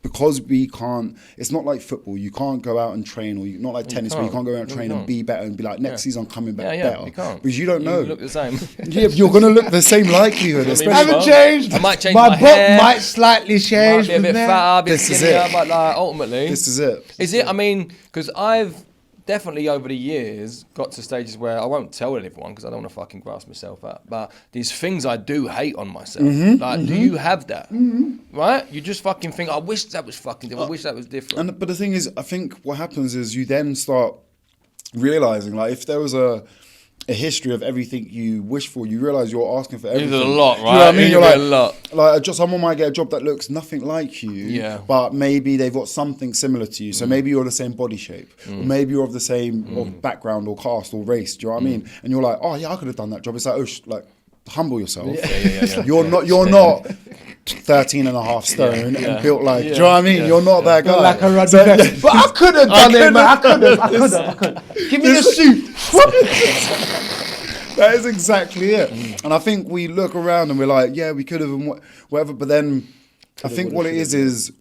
because we can't, it's not like football. You can't go out and train, or not like tennis where you can't go out and train and be better and be like, next season I'm coming back better. You can't. Because you don't know. You look the same. Yeah, but you're going to look the same likelihood. I haven't changed. I might change my hair. butt might slightly change. Might be a bit fatter, a bit skinnier, but like ultimately. This is it. Is it? I mean, because I've definitely over the years got to stages where I won't tell everyone because I don't want to fucking grass myself out. But there's things I do hate on myself. Do you have that? Right? You just fucking think, I wish that was fucking different. I wish that was different. But the thing is, I think what happens is you then start realizing, like, if there was a history of everything you wish for, you realize you're asking for everything. There's a lot, right? You know what I mean? You're like, a lot. Like, just someone might get a job that looks nothing like you, but maybe they've got something similar to you. So maybe you're the same body shape, or maybe you're of the same background or caste or race. Do you know what I mean? And you're like, oh yeah, I could have done that job. It's like, humble yourself. You're not 13 and a half stone and built like, do you know what I mean? You're not that guy. Like a but I could have done it, man. I could have. Give me the suit. That is exactly it. And I think we look around and we're like, yeah, we could have and whatever. But then I think what it is,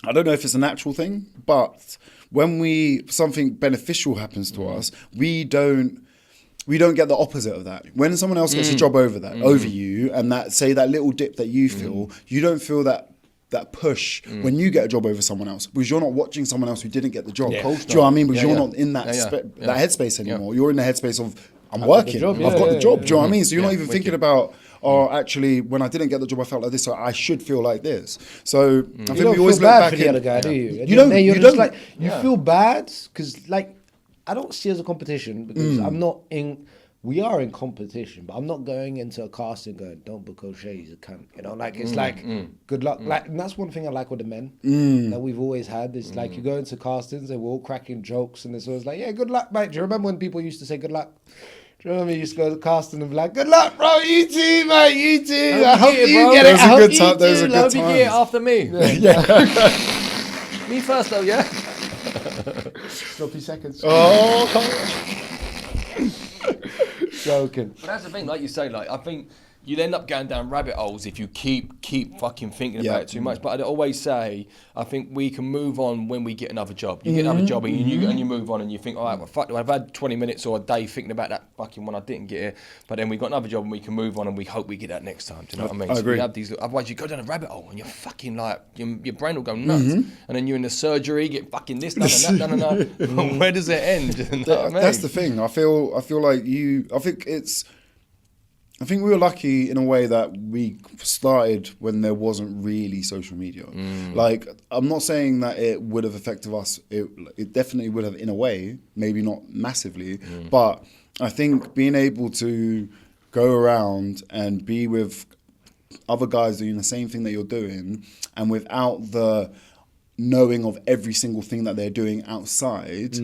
I don't know if it's a natural thing, but when something beneficial happens to us, we don't get the opposite of that. When someone else gets a job over you, and that little dip that you feel, you don't feel that push when you get a job over someone else, because you're not watching someone else who didn't get the job. Do you know what I mean? Because you're not in that that headspace anymore. You're in the headspace of, I'm working. I've got the job. Do you know what I mean? So you're not even thinking about, actually, when I didn't get the job, I felt like this, so I should feel like this. So I think we always look back for the other guy, do you? You don't. You just like, you feel bad because, like, I don't see it as a competition because we are in competition, but I'm not going into a casting going, don't book O'Shea, he's a cunt. You know, like, it's like, good luck. Like, and that's one thing I like with the men that we've always had. It's like, you go into castings and we're all cracking jokes and it's always like, yeah, good luck, mate. Do you remember when people used to say good luck? Do you know what I mean? You used to go to casting and be like, good luck, bro, you too, mate, you too. I hope you get it. I hope you do. I hope you get it after me. Me first, though, yeah? Drop your seconds. Oh, come on. Joking. But that's the thing, like you say, like, I think you'd end up going down rabbit holes if you keep fucking thinking about it too much. But I'd always say, I think we can move on when we get another job. You get another job and you move on and you think, all right, well, fuck, I've had 20 minutes or a day thinking about that fucking one I didn't get it. But then we got another job and we can move on and we hope we get that next time. Do you know what I mean? I agree. So we have these, otherwise you go down a rabbit hole and you're fucking like, your brain will go nuts. And then you're in the surgery, get fucking this done and that done and that. Where does it end? You know what I mean? That's the thing. I feel like I think we were lucky in a way that we started when there wasn't really social media. Like, I'm not saying that it would have affected us. It definitely would have in a way, maybe not massively. But I think being able to go around and be with other guys doing the same thing that you're doing, and without the knowing of every single thing that they're doing outside,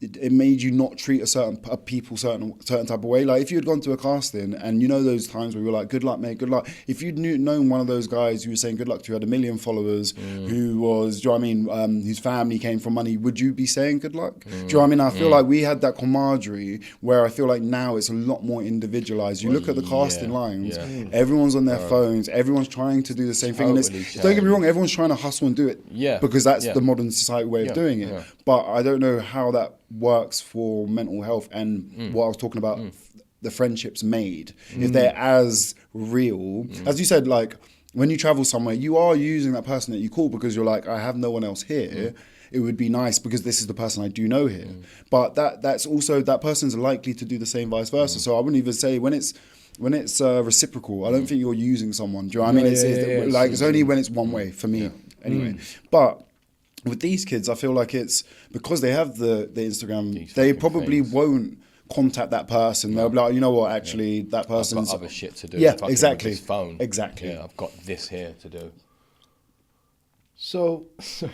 it made you not treat a people certain type of way. Like, if you had gone to a casting and you know those times where you were like, good luck, mate, good luck. If you'd known one of those guys who was saying good luck to, who had 1 million followers, who was, do you know what I mean, whose family came from money, would you be saying good luck? Do you know what I mean? I feel like we had that camaraderie where I feel like now it's a lot more individualized. You look at the casting lines, everyone's on their phones, everyone's trying to do the same thing. And don't get me wrong, everyone's trying to hustle and do it because that's the modern society way of doing it. But I don't know how that works for mental health and what I was talking about, the friendships made, if they're as real as you said. Like, when you travel somewhere, you are using that person that you call because you're like, I have no one else here. It would be nice because this is the person I do know here. But that's also, that person's likely to do the same vice versa. So I wouldn't even say when it's reciprocal, I don't think you're using someone. Do you know what I mean? It's only when it's one way for me anyway. But with these kids, I feel like it's because they have the Instagram, These they fucking probably things. won't contact that person. They'll be like, you know what, actually, that I've person's... got other shit to do. Yeah, Fucking with exactly. this phone. Exactly. Yeah, I've got this here to do. So, sorry.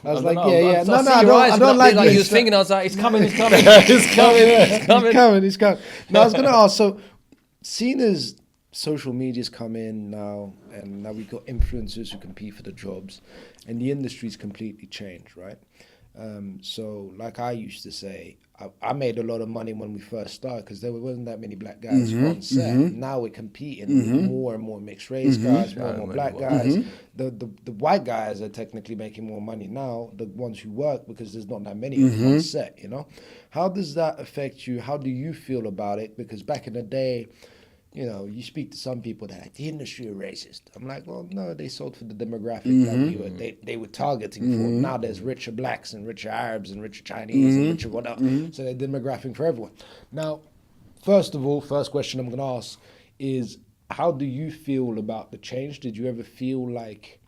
I was I like, don't know, yeah. No, I see I your don't, eyes I don't look like like you this. was thinking. I was like, it's coming, it's coming. It's coming, it's coming. It's coming. No, I was going to ask, so seeing as social media's come in now, and now we've got influencers who compete for the jobs, and the industry's completely changed, right? So like I used to say, I made a lot of money when we first started because there wasn't that many black guys on set. Now we're competing with more and more mixed race guys, more and more black guys. The white guys are technically making more money now, the ones who work, because there's not that many of them on set, you know? How does that affect you? How do you feel about it? Because back in the day, you know, you speak to some people that like, the industry are racist. I'm like, well, no, they sold for the demographic that they were targeting for. Now there's richer blacks and richer Arabs and richer Chinese and richer whatever. So they're demographic for everyone. Now, first of all, first question I'm going to ask is, how do you feel about the change? Did you ever feel like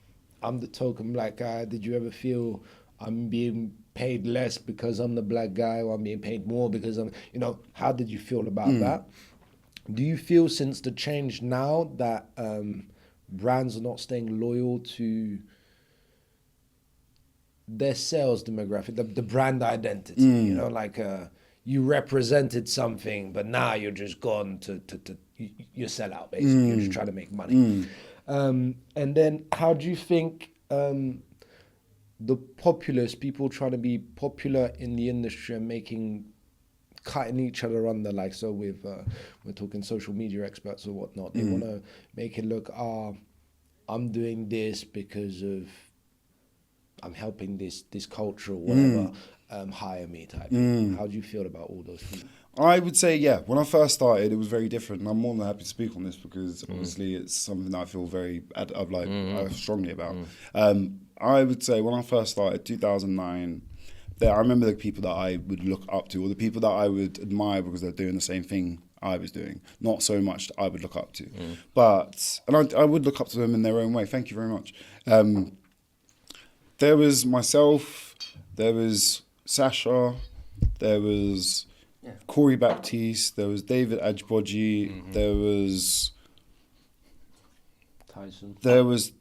I'm the token black guy? Did you ever feel I'm being paid less because I'm the black guy, or I'm being paid more because I'm, you know, how did you feel about that? Do you feel since the change now that brands are not staying loyal to their sales demographic, the brand identity? You know, like you represented something, but now you're just gone to you sell out, basically. You're just trying to make money. And then how do you think the populace, people trying to be popular in the industry and cutting each other under, like, so with we're talking social media experts or whatnot, they want to make it look, I'm doing this because of I'm helping this culture or whatever, hire me type thing. How do you feel about all those things? I would say, yeah, when I first started, it was very different. And I'm more than happy to speak on this because obviously it's something that I feel I strongly about. I would say when I first started, 2009, I remember the people that I would look up to, or the people that I would admire because they're doing the same thing I was doing. Not so much that I would look up to. But, and I would look up to them in their own way. Thank you very much. There was myself, there was Sasha, there was Corey Baptiste, there was David Ajboji, there was Tyson. there was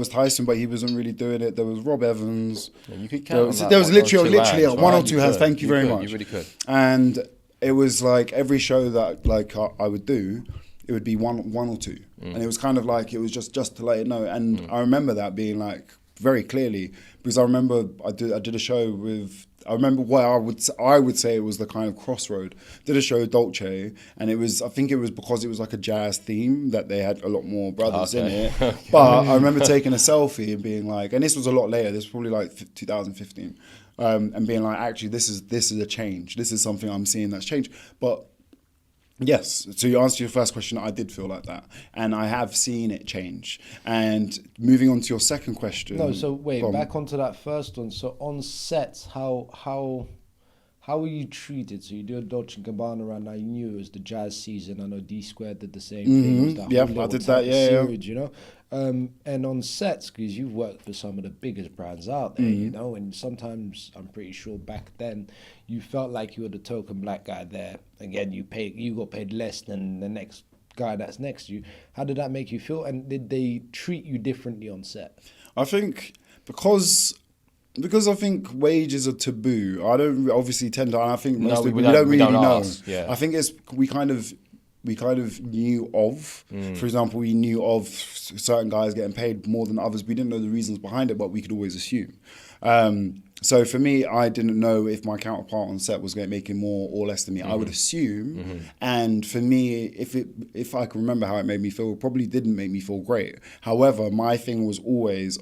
Tyson, but he wasn't really doing it. There was Rob Evans. Yeah, you could count there was literally one or two hands. Right? Thank you very much. You really could. And it was like every show that like I would do, it would be one or two, and it was kind of like it was just to let it know. And I remember that being like very clearly because I remember I did a show with. I remember what I would say it was the kind of crossroad. Did a show Dolce, and I think it was because it was like a jazz theme that they had a lot more brothers in it. But I remember taking a selfie and being like, and this was a lot later. This was probably like 2015, and being like, actually, this is a change. This is something I'm seeing that's changed. But yes, to answer your first question, I did feel like that, and I have seen it change. And moving on to your second question. No, so wait, back onto that first one. So on sets, how were you treated? So you do a Dolce & Gabbana right now. You knew it was the jazz season. I know D Squared did the same thing. It was that Yeah, whole I did little that. type of Yeah, series, you know. And on sets, because you've worked for some of the biggest brands out there, you know, and sometimes I'm pretty sure back then you felt like you were the token black guy there. Again, you got paid less than the next guy that's next to you. How did that make you feel? And did they treat you differently on set? I think because I think wages are taboo. I don't obviously tend to. And I think most people we don't really know. Yeah. I think it's we kind of knew of. For example, we knew of certain guys getting paid more than others. We didn't know the reasons behind it, but we could always assume. So for me, I didn't know if my counterpart on set was making more or less than me. I would assume. And for me, if I can remember how it made me feel, it probably didn't make me feel great. However, my thing was always,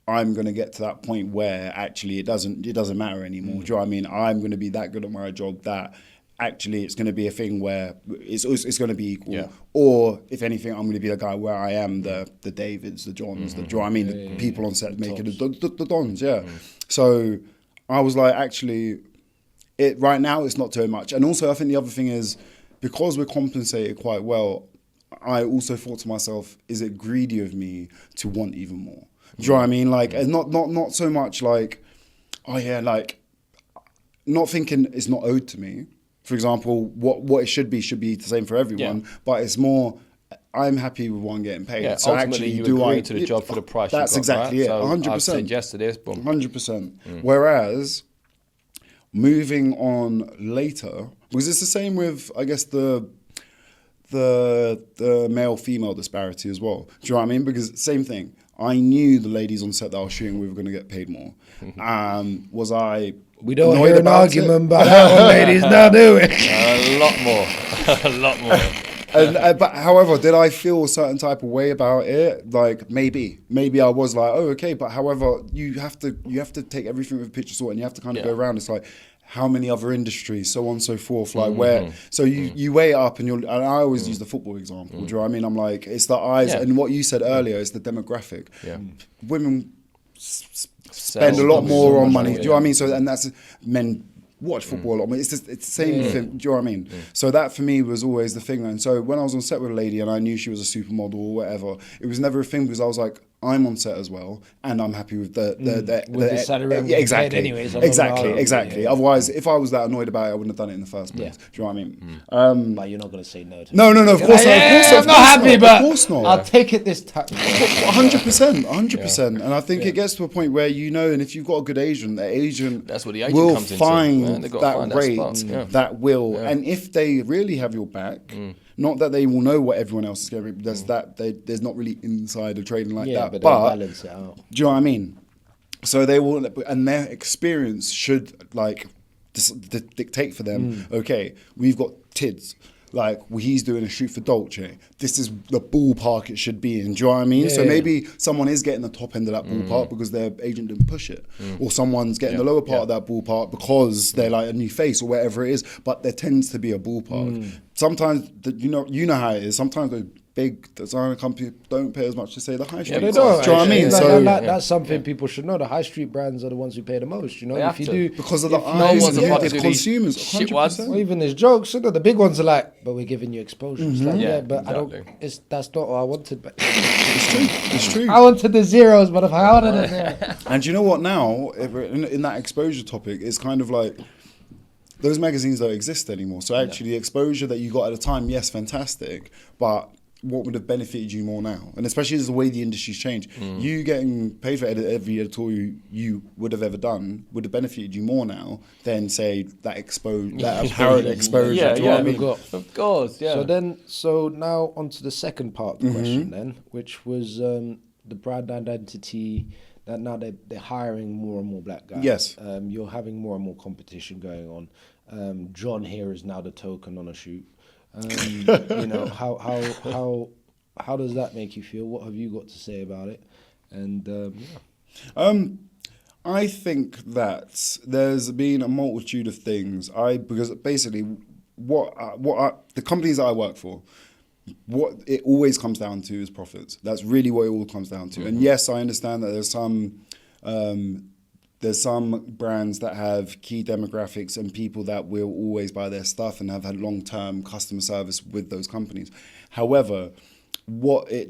I'm going to get to that point where actually it doesn't matter anymore. Do you know what I mean? I'm going to be that good at my job that actually it's going to be a thing where it's going to be equal. Yeah. Or if anything, I'm going to be the guy where I am the Davids, the Johns, do you know what I mean? The people on set making the Dons, yeah. So I was like, actually, right now it's not too much. And also I think the other thing is, because we're compensated quite well, I also thought to myself, is it greedy of me to want even more? Do you know what I mean? Like, not so much like, oh yeah, like, not thinking it's not owed to me. For example, what it should be the same for everyone, but it's more, I'm happy with what I'm getting paid. Yeah, so ultimately, actually, you agree to the job for the price you got, that's exactly right? it, So 100%. I've said yes to this, boom. 100%. Whereas, moving on later, because it's the same with, I guess, the male-female disparity as well. Do you know what I mean? Because same thing. I knew the ladies on set that I was shooting with were going to get paid more. Was I... We don't annoyed hear an about argument it? about that one, ladies. Now do it. A lot more. A lot more. But however, did I feel a certain type of way about it? Like maybe I was like, oh, okay. But however, you have to take everything with a pinch of salt, and you have to kind of go around. It's like, how many other industries, so on and so forth. Like where, so you weigh it up, and I always use the football example. Do you know what I mean? I'm like, it's the eyes, and what you said earlier is the demographic. Yeah. Women spend a lot more on money. Do you know what I mean? So, and that's men watch football a lot more. It's the same thing. Do you know what I mean? So that for me was always the thing. And so when I was on set with a lady and I knew she was a supermodel or whatever, it was never a thing because I was like, I'm on set as well, and I'm happy with the salary. Exactly. Anyways, Exactly. Otherwise, if I was that annoyed about it, I wouldn't have done it in the first place. Do you know what I mean? But you're not going to say no to No. Of course not. I'm not happy, but of course not. I'll take it this time. 100%. And I think it gets to a point where and if you've got a good agent, the agent That's what the agent will comes into. find They've got to that find that rate spot. that will. And if they really have your back, not that they will know what everyone else is getting, there's not really insider trading like that. But they'll balance it out. Do you know what I mean? So they will, and their experience should like dictate for them. Okay, we've got Tids. Like he's doing a shoot for Dolce. This is the ballpark it should be in. Do you know what I mean? So maybe someone is getting the top end of that ballpark because their agent didn't push it, or someone's getting the lower part of that ballpark because they're like a new face or whatever it is. But there tends to be a ballpark. Sometimes you know how it is. Sometimes those big designer companies don't pay as much to say the high street. They don't. Do you know what I mean? So That's something people should know. The high street brands are the ones who pay the most. You know, if you do, because of the no eyes one's and about to the do consumers, these shit ones. 100%. or even there's jokes. You know, the big ones are like, but we're giving you exposure. It's like, but exactly. I don't. That's not what I wanted. But It's true. I wanted the zeros, but if I wanted the zeros. And you know what? Now, in that exposure topic, it's kind of like those magazines don't exist anymore. So actually, the exposure that you got at the time, yes, fantastic, but what would have benefited you more now? And especially as the way the industry's changed, you getting paid for every editorial you would have ever done would have benefited you more now than say that apparent exposure. Do you know what I mean? Of course, yeah. So now onto the second part of the question then, which was the brand identity. That now they're hiring more and more black guys. Yes. You're having more and more competition going on. John here is now the token on a shoot. You know, how does that make you feel? What have you got to say about it? And I think that there's been a multitude of things. Because basically, the companies that I work for, what it always comes down to is profits. That's really what it all comes down to. And yes, I understand that there's some brands that have key demographics and people that will always buy their stuff and have had long-term customer service with those companies. However,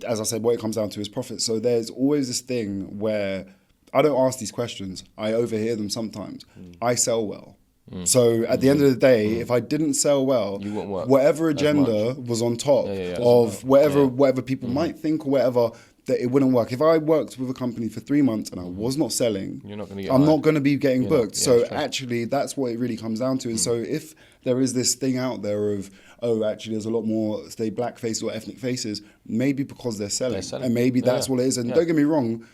as I said, what it comes down to is profit. So there's always this thing where I don't ask these questions. I overhear them sometimes. I sell well. So at the end of the day, if I didn't sell well, You wouldn't work whatever as agenda was on top Yeah. of whatever people might think or whatever, that it wouldn't work. If I worked with a company for 3 months and I was not selling, You're not gonna get I'm hired. not going to be getting booked. So it's true. actually, that's what it really comes down to. And so if there is this thing out there of, actually there's a lot more, say, black faces or ethnic faces, maybe because they're selling. And maybe that's what it is. And don't get me wrong,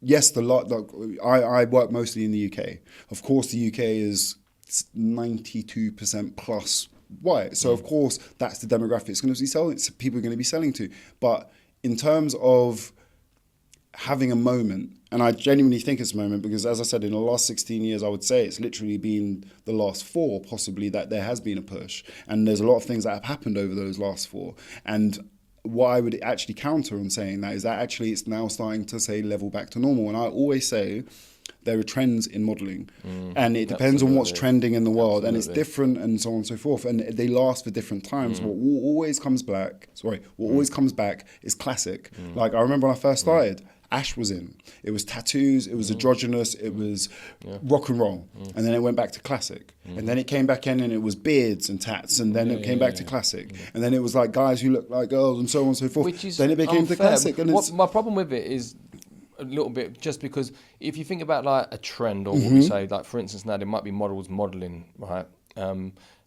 yes, I work mostly in the UK. Of course, the UK is 92% plus white. So of course, that's the demographic it's going to be selling. People are going to be selling to. But in terms of having a moment, and I genuinely think it's a moment because, as I said, in the last 16 years, I would say it's literally been the last 4, possibly, that there has been a push. And there's a lot of things that have happened over those last 4. And what I would actually counter on saying that is that actually it's now starting to, say, level back to normal. And I always say there are trends in modelling, and it depends on what's trending in the world, and it's different, and so on and so forth, and they last for different times. What always comes back is classic. Like I remember when I first started, Ash was in. It was tattoos, it was androgynous, it was rock and roll. And then it went back to classic. And then it came back in and it was beards and tats. And then it came back to classic. And then it was like guys who looked like girls and so on and so forth. Which is then it became unfair. the classic. And my problem with it is a little bit just because if you think about like a trend or what we say, like for instance now there might be models modelling, right?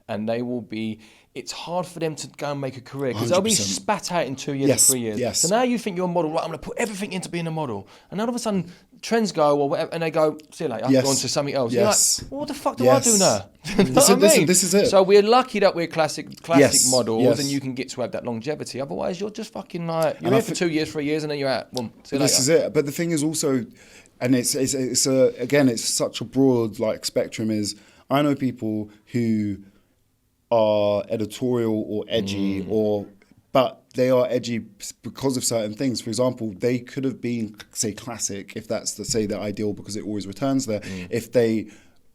And they will be, it's hard for them to go and make a career because they'll be 100%. spat out in 2 years or 3 years. Yes. So now you think you're a model, right, I'm going to put everything into being a model. And then all of a sudden trends go or whatever and they go, see you later, Yes. go on to something else. Yes. You're like, well, what the fuck do Yes. I do now? You know what I mean? This is it. So we're lucky that we're classic Yes. models Yes. and you can get to have that longevity. Otherwise you're just fucking like, you're And I here for 2 years, 3 years and then you're out. Boom, see you later. This is it. But the thing is also, and it's again, it's such a broad like spectrum. Is I know people who are editorial or edgy but they are edgy because of certain things. For example, they could have been, say, classic, if that's the ideal, because it always returns there, if they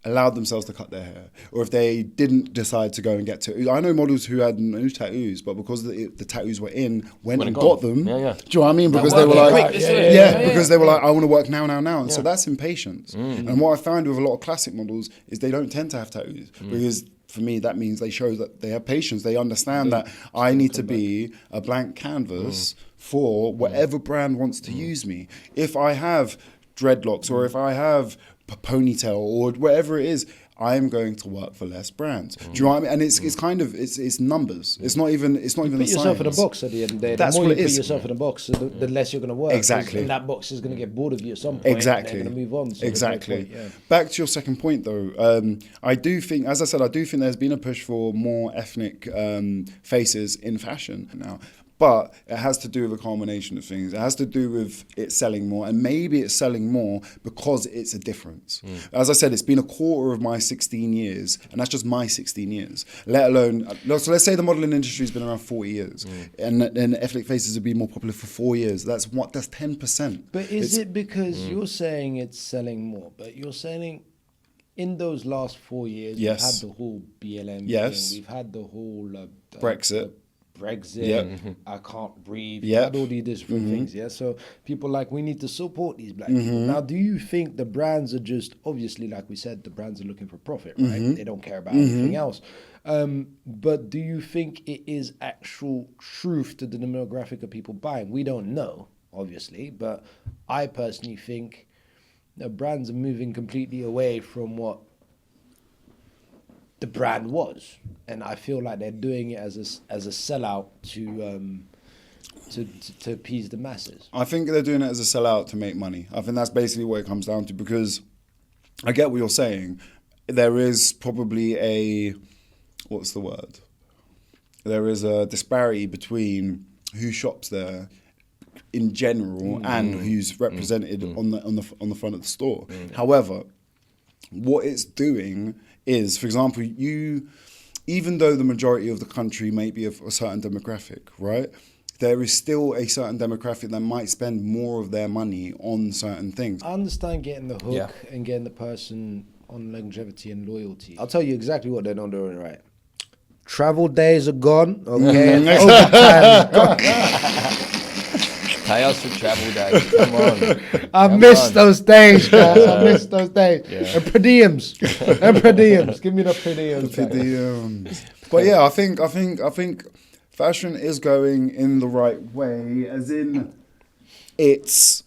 allowed themselves to cut their hair, or if they didn't decide to go and get tattoos. I know models who had no tattoos, but because the tattoos were in, went and got them. Yeah, yeah. Do you know what I mean? Because they were like, because they were like, I want to work now. And so that's impatience. And what I found with a lot of classic models is they don't tend to have tattoos because for me, that means they show that they have patience. They understand that I need to be a blank canvas for whatever brand wants to use me. If I have dreadlocks or if I have a ponytail or whatever it is, I'm going to work for less brands. Do you know what I mean? And it's kind of it's numbers. It's not even You a put yourself in a science. box at the end of the day. That's the more what you it put is. yourself in a box, the less you're going to work. 'cause- Exactly. And that box is going to get bored of you at some point. Exactly. And they're going to move on. So there's no Exactly. point, yeah. Back to your second point, though, I do think, as I said, there's been a push for more ethnic faces in fashion now. But it has to do with a culmination of things. It has to do with it selling more, and maybe it's selling more because it's a difference. As I said, it's been a quarter of my 16 years, and that's just my 16 years. Let alone, so let's say the modelling industry has been around 40 years, and ethnic faces have been more popular for 4 years. That's 10%. But is it because you're saying it's selling more, but you're saying in those last 4 years, Yes. we've had the whole BLM Yes. thing, we've had the whole Brexit. I can't breathe, Yep. had all these different things, yeah? So people like, we need to support these black people. Now, do you think the brands are just, obviously, like we said, the brands are looking for profit, right? They don't care about anything else. But do you think it is actual truth to the demographic of people buying? We don't know, obviously, but I personally think the brands are moving completely away from what the brand was, and I feel like they're doing it as a sellout to appease the masses. I think they're doing it as a sellout to make money. I think that's basically what it comes down to, because I get what you're saying. There is probably what's the word? There is a disparity between who shops there in general and who's represented on the front of the store. However, what it's doing is, for example, even though the majority of the country may be of a certain demographic, right? There is still a certain demographic that might spend more of their money on certain things. I understand getting the hook and getting the person on longevity and loyalty. I'll tell you exactly what they're not doing right. Travel days are gone, okay? And overtime is gone. Pay us for travel days. Come on. I missed those days, guys. I missed those days. And per diems. Give me the per diems. But yeah, I think fashion is going in the right way, as in it's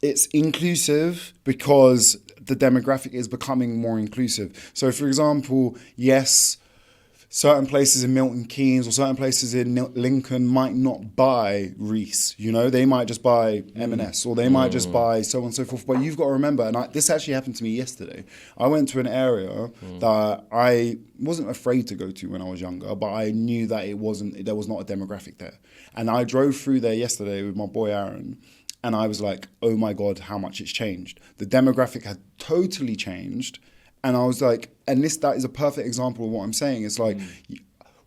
inclusive because the demographic is becoming more inclusive. So, for example, yes, certain places in Milton Keynes or certain places in Lincoln might not buy Reese, they might just buy M&S or they might just buy so on and so forth. But you've got to remember, and this actually happened to me yesterday. I went to an area that I wasn't afraid to go to when I was younger, but I knew that there was not a demographic there. And I drove through there yesterday with my boy Aaron, and I was like, oh my God, how much it's changed. The demographic had totally changed. And I was like, that is a perfect example of what I'm saying. It's like,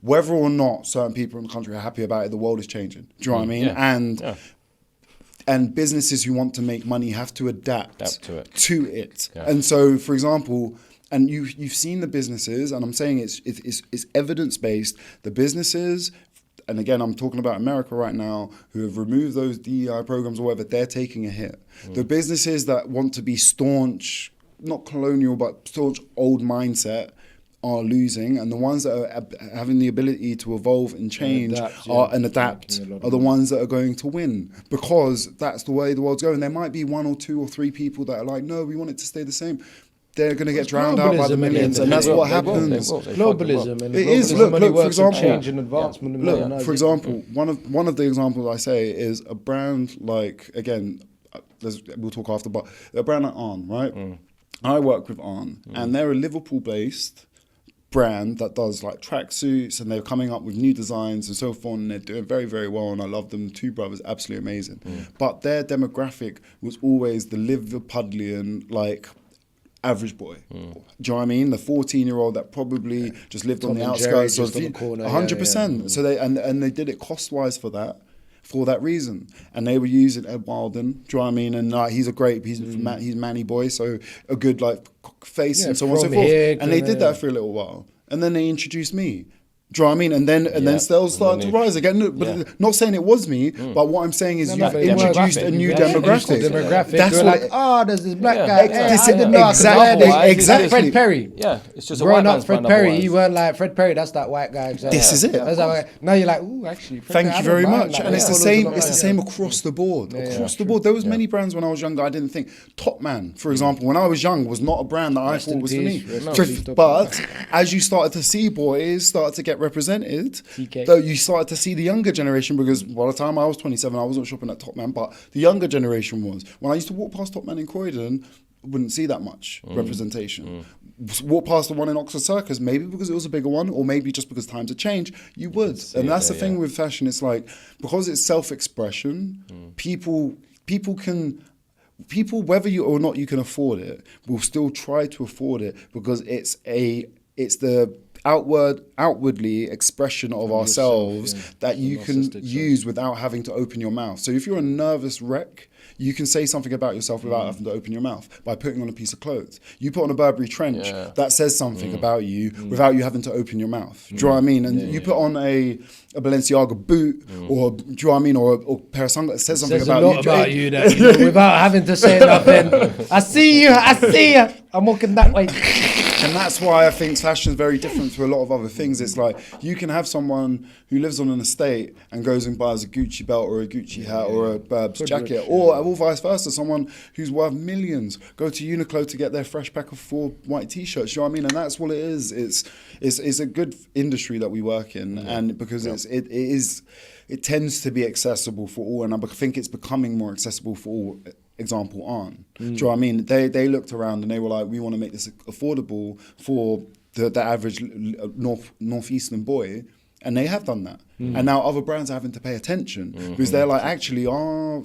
whether or not certain people in the country are happy about it, the world is changing. Do you know what I mean? Yeah. And businesses who want to make money have to adapt to it. Yeah. And so, for example, and you've seen the businesses, and I'm saying it's evidence-based, the businesses and again, I'm talking about America right now, who have removed those DEI programs or whatever, they're taking a hit. The businesses that want to be staunch, not colonial, but staunch old mindset, are losing, and the ones that are having the ability to evolve and change and adapt are the ones that are going to win, because that's the way the world's going. There might be 1 or 2 or 3 people that are like, no, we want it to stay the same. They're going to get drowned out by the millions, and that's what happens. Globalism. And it is. Look, for example, change and advancement. Look, for example, one of the examples I say is a brand like, again, we'll talk after, but a brand like On, right? I work with On, and they're a Liverpool-based brand that does like tracksuits, and they're coming up with new designs and so forth, and they're doing very, very well, and I love them. 2 brothers, absolutely amazing. But their demographic was always the Liverpudlian, like, average boy. Do you know what I mean? The 14-year-old that probably just lived on the outskirts of 100%. So they did it cost-wise for that reason, and they were using Ed Wilden. Do you know what I mean? And he's Manny boy, so a good like face and so on and so forth. And they did that for a little while, and then they introduced me. Do you know what I mean? And then sales started to rise again. No, but not saying it was me, but what I'm saying is you've introduced a new demographic. That's like, there's this black guy. Exactly. Fred Perry. Yeah, it's just growing up. Fred Perry, you weren't like Fred Perry. That's that white guy. This is it. Now you're like, ooh, actually. Thank you very much. And it's the same. It's the same across the board. Across the board, there was many brands when I was younger I didn't think. Top Man, for example, when I was young, was not a brand that I thought was for me. But as you started to see boys start to get represented, though you started to see the younger generation, because by the time I was 27, I wasn't shopping at Top Man, but the younger generation was. When I used to walk past Top Man in Croydon, I wouldn't see that much representation. Walk past the one in Oxford Circus, maybe because it was a bigger one, or maybe just because times have changed, you would. And that's the thing with fashion. It's like, because it's self-expression, people, whether you or not you can afford it, will still try to afford it, because it's the outwardly expression of ourselves that you can use without having to open your mouth. So if you're a nervous wreck, you can say something about yourself without having to open your mouth by putting on a piece of clothes. You put on a Burberry trench, that says something about you without you having to open your mouth. Do you know what I mean? And you put on a Balenciaga boot, or do you know what I mean, or a pair of sunglasses, that says something about you. That, without having to say nothing. I see you. I'm walking that way. And that's why I think fashion is very different to a lot of other things. It's like, you can have someone who lives on an estate and goes and buys a Gucci belt or a Gucci hat or a Burbs jacket, or vice versa. Someone who's worth millions go to Uniqlo to get their fresh pack of 4 white t-shirts. You know what I mean? And that's what it is. It's a good industry that we work in, and because it tends to be accessible for all, and I think it's becoming more accessible for all. Example, On. Do you know what I mean? They looked around and they were like, we want to make this affordable for the average northeastern boy, and they have done that. And now other brands are having to pay attention, because they're like, actually,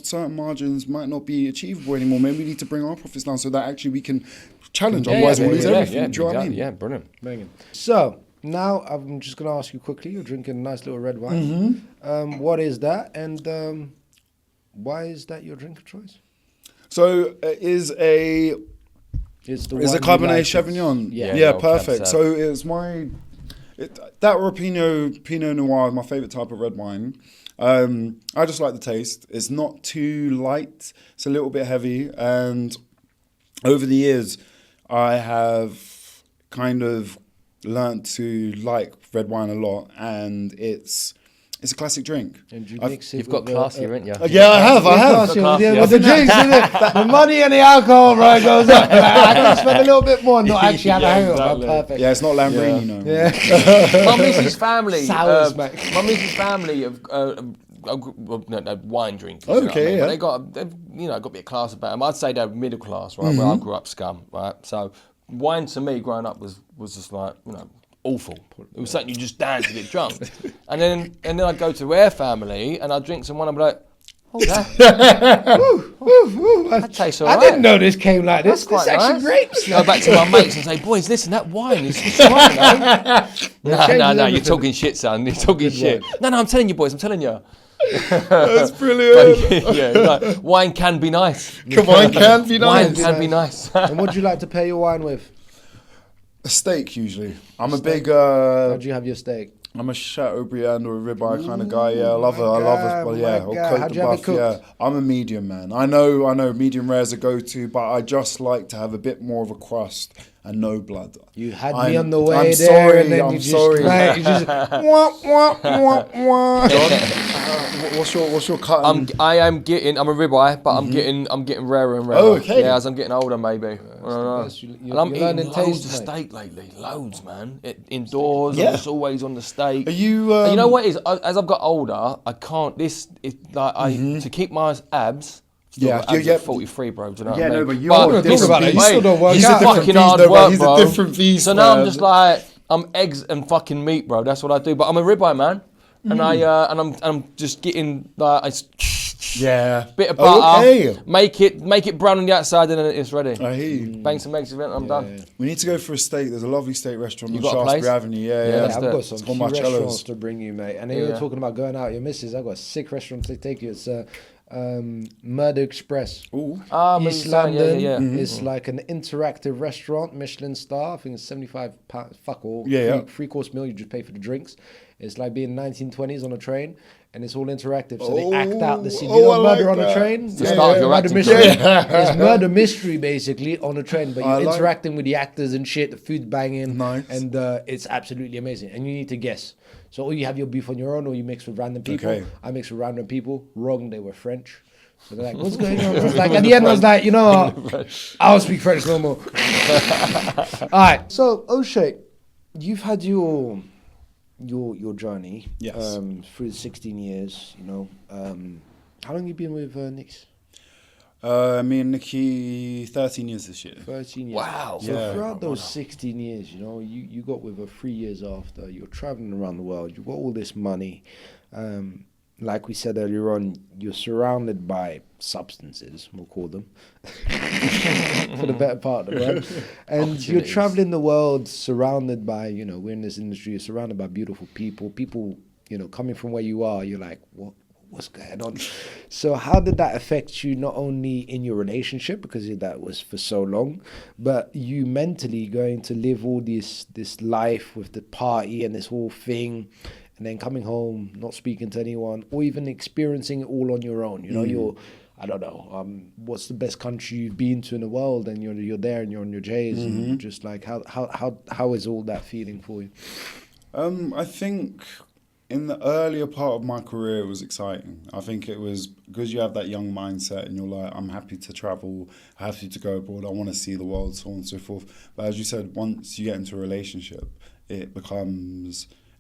certain margins might not be achievable anymore. Maybe we need to bring our profits down so that actually we can challenge. Otherwise, we'll lose everything. Do you know what I mean? Yeah, brilliant. So now I'm just going to ask you quickly. You're drinking a nice little red wine. What is that, and why is that your drink of choice? So it is a Cabernet Sauvignon. Yeah, perfect. So it's that or a Pinot Noir is my favourite type of red wine. I just like the taste. It's not too light. It's a little bit heavy. And over the years, I have kind of learnt to like red wine a lot, and it's a classic drink. And you mix it. You've got class here, haven't you? Yeah, I have. With the drinks, the money and the alcohol, bro, goes up. I can spend a little bit more and not actually have a hangover. Perfect. Yeah, it's not Lamborghini, no. Yeah. My missus' family. Sours, mate. My missus' family of wine drinkers. Okay, But they've got a bit of class about them. I'd say they're middle class, right? Where I grew up scum, right? So wine to me growing up was just like, awful. It was something you just dance to get drunk. and then I'd go to their family and I'd drink some wine and I'd be like, that tastes all right. I didn't know this came like this. That's This actually nice. grapes. Go back to my mates and say, boys, listen, that wine is just right, no, you're talking shit, son. You're talking shit. No, I'm telling you, boys, I'm telling you. That's brilliant. Like, wine can be nice. Wine can be nice. Wine can be nice. And what do you like to pair your wine with? A steak, usually. I'm a big... How do you have your steak? I'm a Chateaubriand or a ribeye kind of guy. Yeah, I love it. I love it. Well, yeah, or How'd coat you the have it buff. cooked? Yeah, I'm a medium man. I know. Medium rare is a go-to, but I just like to have a bit more of a crust and no blood. You had me on the way I'm there, sorry, and then I'm you just, sorry. right, you just wah, wah, wah, wah. What's your cut? I'm a ribeye, but I'm getting rarer and rarer. Oh, okay. Yeah, as I'm getting older, maybe. I don't know. best. And I'm You're eating learning loads of taste, mate. steak lately, loads, man. Indoors, Yeah. I'm just always on the steak. Are you? And you know what it is? As I've got older, I can't. This is like to keep my abs. Still Yeah, got abs yeah. at 43, bro. Do you know Yeah, what I no, mean? but you're a different about it. beast. You still don't work He's out. a different fucking beast, hard no, but work, he's bro. a different beast. So now I'm man. just like I'm eggs and fucking meat, bro. That's what I do. But I'm a ribeye man, and I'm just getting like yeah, bit of butter, Okay. make it brown on the outside, and then it's ready. I hear you. Bang some eggs in it, I'm done. We need to go for a steak. There's a lovely steak restaurant You on got a Shaftesbury place? Avenue. Yeah, Yeah, yeah. let's I've do it. got some It's key called Marcello's. restaurants to bring you, mate. And then Yeah. you're talking about going out, your missus. I've got a sick restaurant to take you. It's Murder Express. Ooh. East London. Yeah. It's like an interactive restaurant, Michelin star. I think it's £75. Fuck all. Yeah, yeah. Three-course meal. You just pay for the drinks. It's like being 1920s on a train, and it's all interactive. So they act out the scene. You know, I murder like on a that. train. The start of your murder acting mystery. career. It's murder mystery basically on a train, but I you're like- interacting with the actors and shit. The food banging, Nice. and it's absolutely amazing. And you need to guess. So or you have your beef on your own, or you mix with random people. Okay. I mix with random people. Wrong, they were French. So they're like, what's going on? I was like, at the end, I was like, you know what? I'll speak French no more. All right. So, O'Shea, you've had your journey Yes. through the 16 years, you know. How long you been with Nix? Me and Nikki, 13 years this year. 13 years. Wow. So Yeah. throughout those 16 years, you know, you got with her 3 years after. You're traveling around the world. You got all this money. Like we said earlier on, you're surrounded by substances, we'll call them, for the better part of the word. And you're Opportunities. traveling the world surrounded by, you know, we're in this industry, you're surrounded by beautiful people. People, you know, coming from where you are, you're like, what's going on? So how did that affect you, not only in your relationship, because that was for so long, but you mentally going to live all this life with the party and this whole thing, and then coming home, not speaking to anyone, or even experiencing it all on your own. You know, you're, I don't know, what's the best country you've been to in the world, and you're there and you're on your J's, and just like how is all that feeling for you? I think in the earlier part of my career, it was exciting. I think it was because you have that young mindset and you're like, I'm happy to travel, happy to go abroad, I want to see the world, so on and so forth. But as you said, once you get into a relationship, it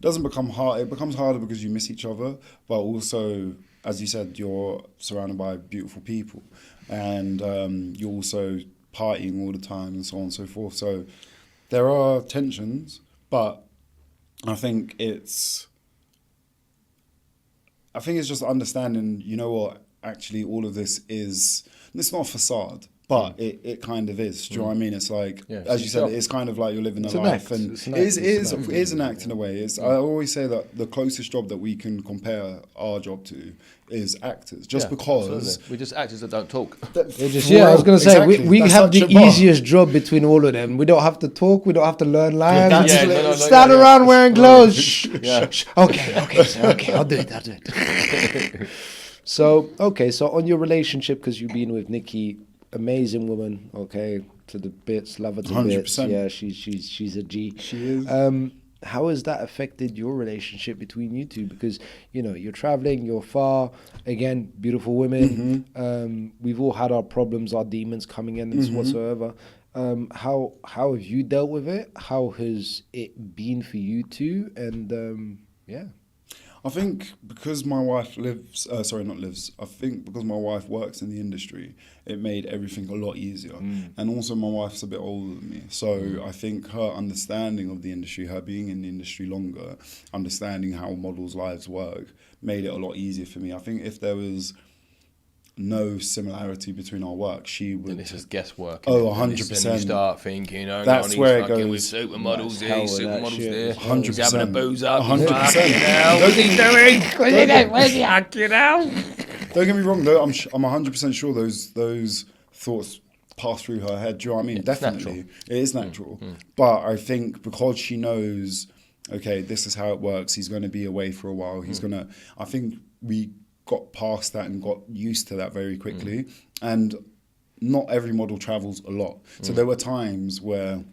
doesn't become hard. It becomes harder because you miss each other, but also, as you said, you're surrounded by beautiful people, and you're also partying all the time and so on and so forth. So there are tensions, but I think it's just understanding, you know what, actually all of this is, it's not a facade, but it kind of is. Do you know what I mean? It's like, Yeah, as you said, yourself. it's kind of like you're living It's a an life. act. And It's an it act. is, It's it is an act in a way. I always say that the closest job that we can compare our job to is actors, just Yeah, because... absolutely. We're just actors that don't talk. Yeah, I was going to say, Exactly. we That's have the such a bar. easiest job between all of them. We don't have to talk, we don't have to learn lines. that's We it. just No, stand around wearing clothes. Shh, Yeah. shh, shh. Okay, sir, okay, I'll do it. So on your relationship, because you've been with Nikki, amazing woman, okay, to the bits, love her to 100%. bits. Yeah, she's a G. She is. How has that affected your relationship between you two? Because, you know, you're traveling, you're far, again, beautiful women. We've all had our problems, our demons coming in and whatsoever. How have you dealt with it? How has it been for you two? And yeah. I think because my wife I think because my wife works in the industry, it made everything a lot easier. And also my wife's a bit older than me. So I think her understanding of the industry, her being in the industry longer, understanding how models' lives work, made it a lot easier for me. I think if there was no similarity between our work, she would... And this is guesswork. Oh, innit? 100%. And you start thinking, oh, That's no, where he's it fucking goes. with supermodels Hell here, with that supermodels shit. there. 100%. He's having a booze up. 100%. Fucking hell, what's he doing? Where's he fucking hell? Don't get me wrong, though. I'm 100% sure those thoughts pass through her head. Do you know what I mean? It's Definitely, natural. it is natural. But I think because she knows okay, this is how it works. He's going to be away for a while. He's going to, I think we got past that and got used to that very quickly. And not every model travels a lot. So there were times where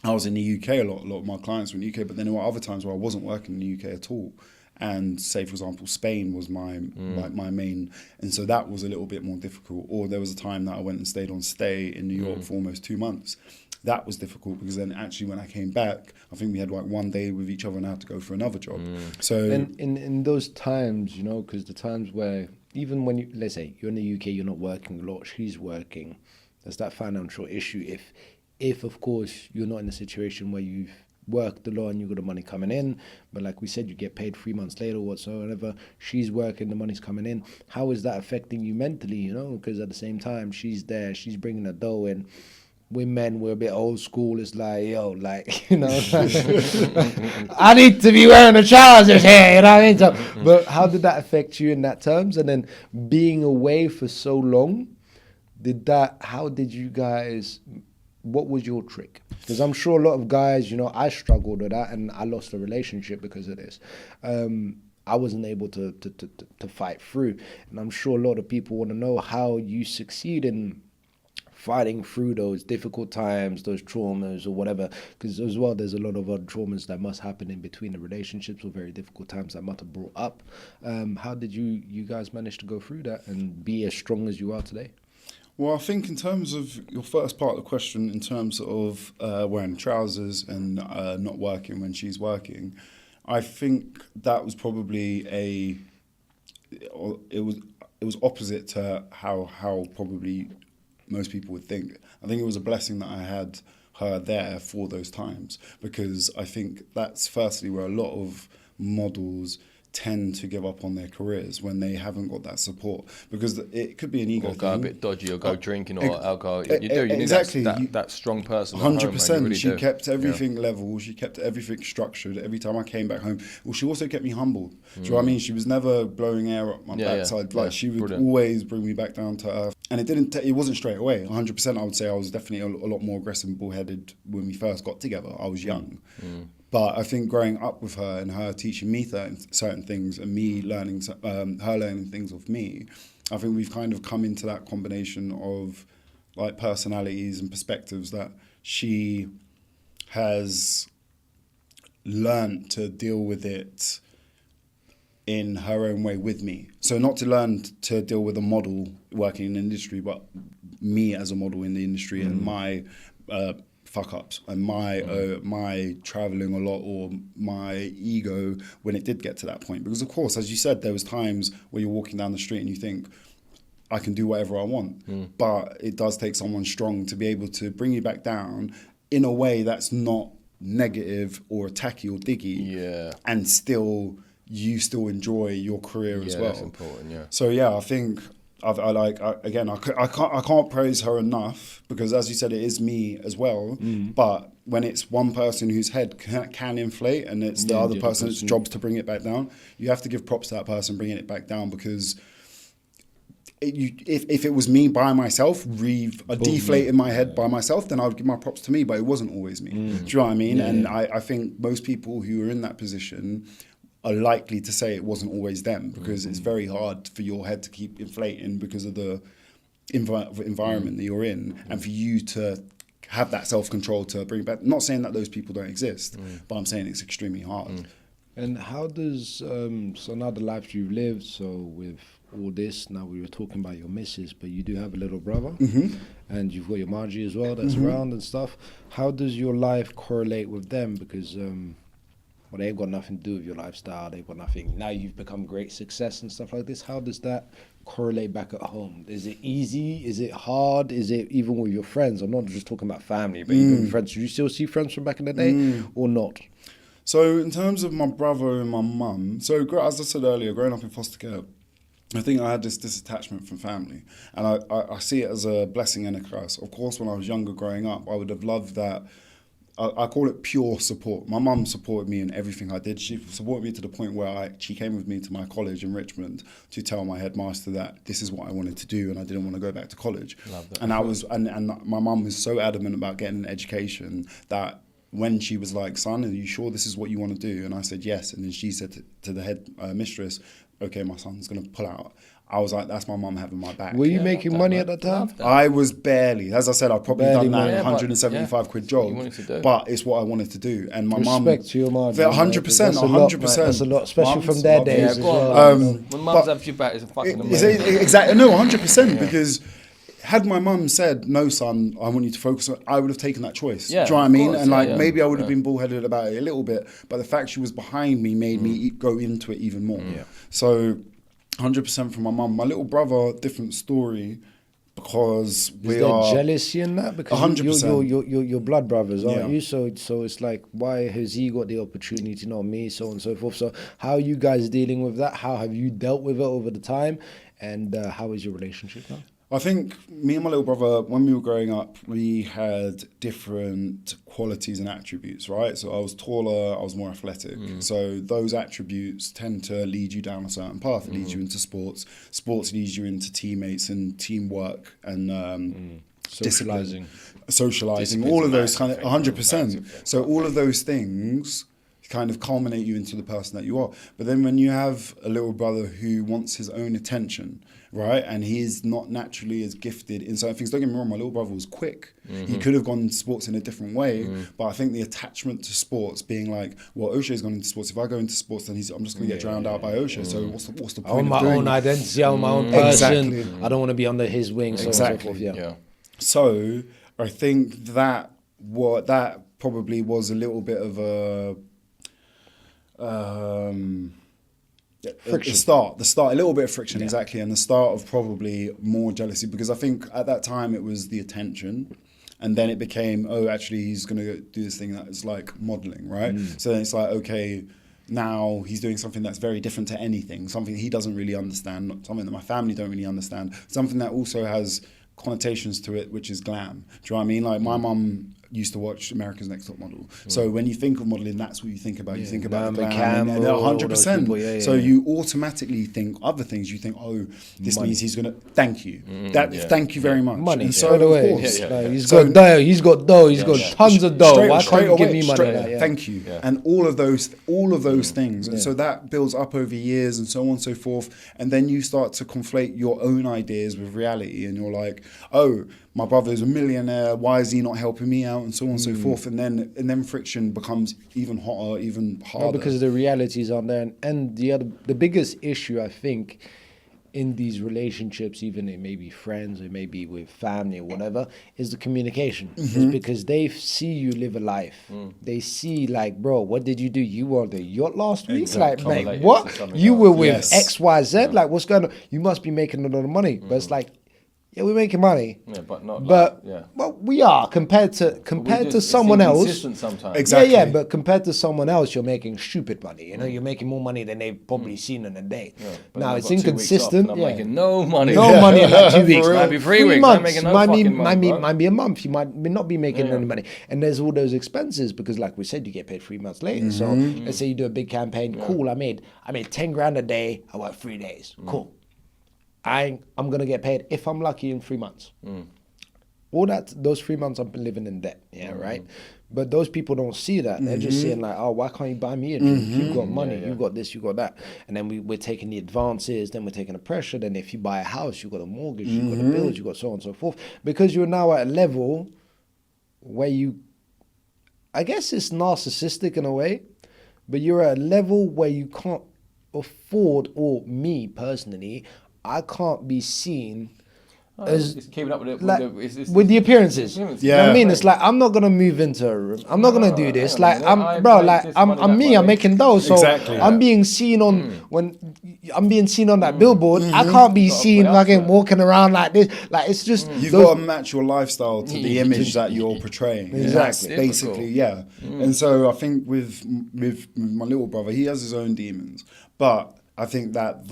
I was in the UK a lot of my clients were in the UK, but then there were other times where I wasn't working in the UK at all. And say, for example, Spain was my main, and so that was a little bit more difficult. Or there was a time that I went and stayed on stay in New York for almost 2 months. That was difficult because then actually when I came back, I think we had like 1 day with each other and I had to go for another job. So and in those times, you know, because the times where even when you, let's say you're in the UK, you're not working a lot, she's working, there's that financial issue. If of course you're not in a situation where you've worked a lot and you got the money coming in, but like we said, you get paid 3 months later or whatsoever, she's working, the money's coming in, how is that affecting you mentally, you know? Because at the same time, she's there, she's bringing the dough in. We men, we're a bit old school. It's like, yo, like, you know, I need to be wearing the trousers here, you know what I mean? So, but how did that affect you in that terms? And then being away for so long, how did you guys, what was your trick? Because I'm sure a lot of guys, you know, I struggled with that and I lost a relationship because of this. I wasn't able to fight through. And I'm sure a lot of people want to know how you succeed in fighting through those difficult times, those traumas or whatever, because as well there's a lot of other traumas that must happen in between the relationships or very difficult times that must have brought up. How did you guys manage to go through that and be as strong as you are today? Well, I think in terms of your first part of the question, in terms of wearing trousers and not working when she's working, I think that was probably it was opposite to how probably most people would think. I think it was a blessing that I had her there for those times, because I think that's firstly where a lot of models tend to give up on their careers when they haven't got that support, because it could be an ego or go thing. a bit dodgy or go drinking or alcohol. You need exactly. that strong person. 100%. Really she do. kept everything level. She kept everything structured. Every time I came back home, well, she also kept me humble. Do you know what I mean? She was never blowing air up my backside. Like she would always bring me back down to earth. And it wasn't straight away. 100%. I would say I was definitely a lot more aggressive and bullheaded when we first got together. I was young. But I think growing up with her and her teaching me certain things and me learning, her learning things of me, I think we've kind of come into that combination of like personalities and perspectives that she has learned to deal with it in her own way with me. So not to learn to deal with a model working in the industry, but me as a model in the industry and my fuck ups and my traveling a lot or my ego when it did get to that point. Because of course, as you said, there was times where you're walking down the street and you think, I can do whatever I want. But it does take someone strong to be able to bring you back down in a way that's not negative or attacky or diggy, and you still enjoy your career as well. That's important, So I think I can't praise her enough, because as you said, it is me as well. But when it's one person whose head can inflate and it's the other person's job to bring it back down, you have to give props to that person bringing it back down, because if it was me by myself, deflate in my head by myself, then I would give my props to me, but it wasn't always me. Do you know what I mean? I think most people who are in that position are likely to say it wasn't always them, because it's very hard for your head to keep inflating because of the environment that you're in, and for you to have that self-control to bring it back. Not saying that those people don't exist, but I'm saying it's extremely hard. And how does, so now the life you've lived, so with all this, now we were talking about your missus, but you do have a little brother, and you've got your Margie as well that's around and stuff. How does your life correlate with them? Because well, they've got nothing to do with your lifestyle. They've got nothing. Now you've become great success and stuff like this. How does that correlate back at home? Is it easy? Is it hard? Is it even with your friends? I'm not just talking about family, but even with friends. Do you still see friends from back in the day or not? So in terms of my brother and my mum, so as I said earlier, growing up in foster care, I think I had this disattachment from family, and I see it as a blessing and a curse. Of course, when I was younger growing up, I would have loved that. I call it pure support. My mum supported me in everything I did. She supported me to the point where she came with me to my college in Richmond to tell my headmaster that this is what I wanted to do and I didn't want to go back to college. Love that. And and my mum was so adamant about getting an education that when she was like, son, are you sure this is what you want to do? And I said, yes. And then she said to the head mistress, okay, my son's going to pull out. I was like, that's my mum having my back. Were you making money at that time? I was barely. As I said, I've probably Barely done that money. 175 quid job. You wanted to do. But it's what I wanted to do. And my mum... Respect to your mum. 100%, That's a lot, 100%. mate. That's a lot, especially Mums from their love days it. as go on, well. man. When mums have your back, it's a fucking amazing. Exactly. No, 100%. Because had my mum said, no, son, I want you to focus on, I would have taken that choice. Yeah, do you know what I of mean? course, And like, yeah. maybe I would have been bullheaded about it a little bit, but the fact she was behind me made me go into it even more. Yeah. So 100% from my mum. My little brother, different story, because Is there jealousy in that? Because 100%. you're blood brothers, aren't Yeah. you? So it's like, why has he got the opportunity, not me, so on and so forth. So how are you guys dealing with that? How have you dealt with it over the time? And how is your relationship now? I think me and my little brother, when we were growing up, we had different qualities and attributes, right? So I was taller, I was more athletic. So those attributes tend to lead you down a certain path. It leads you into sports. Sports leads you into teammates and teamwork and Socializing. socializing, all of those kind of 100%. So all of those things kind of culminate you into the person that you are. But then when you have a little brother who wants his own attention, right, and he is not naturally as gifted in certain things. Don't get me wrong, my little brother was quick. He could have gone into sports in a different way, but I think the attachment to sports being like, well, O'Shea's gone into sports. If I go into sports, then I'm just going to get drowned out by O'Shea. So what's the I want point of my doing own it? identity, I want my own person. Exactly. I don't want to be under his wing, so Exactly. on and so forth. Yeah. So I think that probably was a little bit of a Friction. the start, a little bit of friction, exactly, and the start of probably more jealousy, because I think at that time it was the attention, and then it became, oh, actually he's going to do this thing that is like modelling, right? So then it's like, okay, now he's doing something that's very different to anything, something he doesn't really understand, something that my family don't really understand, something that also has connotations to it, which is glam. Do you know what I mean? Like my mum used to watch America's Next Top Model. So when you think of modelling, that's what you think about. You think about the glam, and 100%. So you automatically think other things. You think, oh, this means he's going to thank you. Thank you very much. Money, and so straight away. of course, Like, he's got dough, he's got tons of dough. Why can't you give me money? Like, Thank you. And all of those things. And so that builds up over years and so on and so forth. And then you start to conflate your own ideas with reality, and you're like, oh, my brother's a millionaire, why is he not helping me out, and so on and so forth. And then friction becomes even hotter, even harder. No, because the realities aren't there. And the biggest issue, I think, in these relationships, even it may be friends, it may be with family or whatever, is the communication. It's because they see you live a life. They see, like, bro, what did you do? You were on the yacht last week? Exactly. Like, mate, Like, what? You were with Yes. XYZ? Like, what's going on? You must be making a lot of money. But it's like, yeah, we're making money. Yeah, but not But like, well, we are compared to someone else. Consistent sometimes. Exactly. Yeah, but compared to someone else, you're making stupid money. You know, you're making more money than they've probably seen in a day. But Now I've it's got 2 weeks off inconsistent. and I'm Yeah. making no money. No money in like 2 weeks. For real. Might be 3 weeks. I'm months. making no might be, fucking money, bro. might be a month. You might not be making any money. And there's all those expenses because, like we said, you get paid 3 months later. So let's say you do a big campaign. Cool. I made 10 grand a day. I work 3 days. Cool. I'm gonna get paid if I'm lucky in 3 months. All those 3 months I've been living in debt. Yeah, right. But those people don't see that. They're just saying like, oh, why can't you buy me a drink? You've got money, you've got this, you've got that. And then we're taking the advances, then we're taking the pressure. Then if you buy a house, you've got a mortgage, you've got the bills, you've got so on and so forth. Because you're now at a level where I guess it's narcissistic in a way, but you're at a level where you can't afford, or me personally, I can't be seen as It's keeping up with it. with the appearances. appearances. You know what I Yeah. mean? It's like I'm not gonna move into a room. I'm not gonna do this. hang on a Like minute. I make this money I'm that me. way. I'm making dough. So Exactly. I'm being seen on when I'm being seen on that billboard. I can't be seen play up like to it. walking around like this. Like it's just You've those- got to match your lifestyle to the image that you're portraying. And that's Exactly. basically, yeah. And so I think with my little brother, he has his own demons. But I think that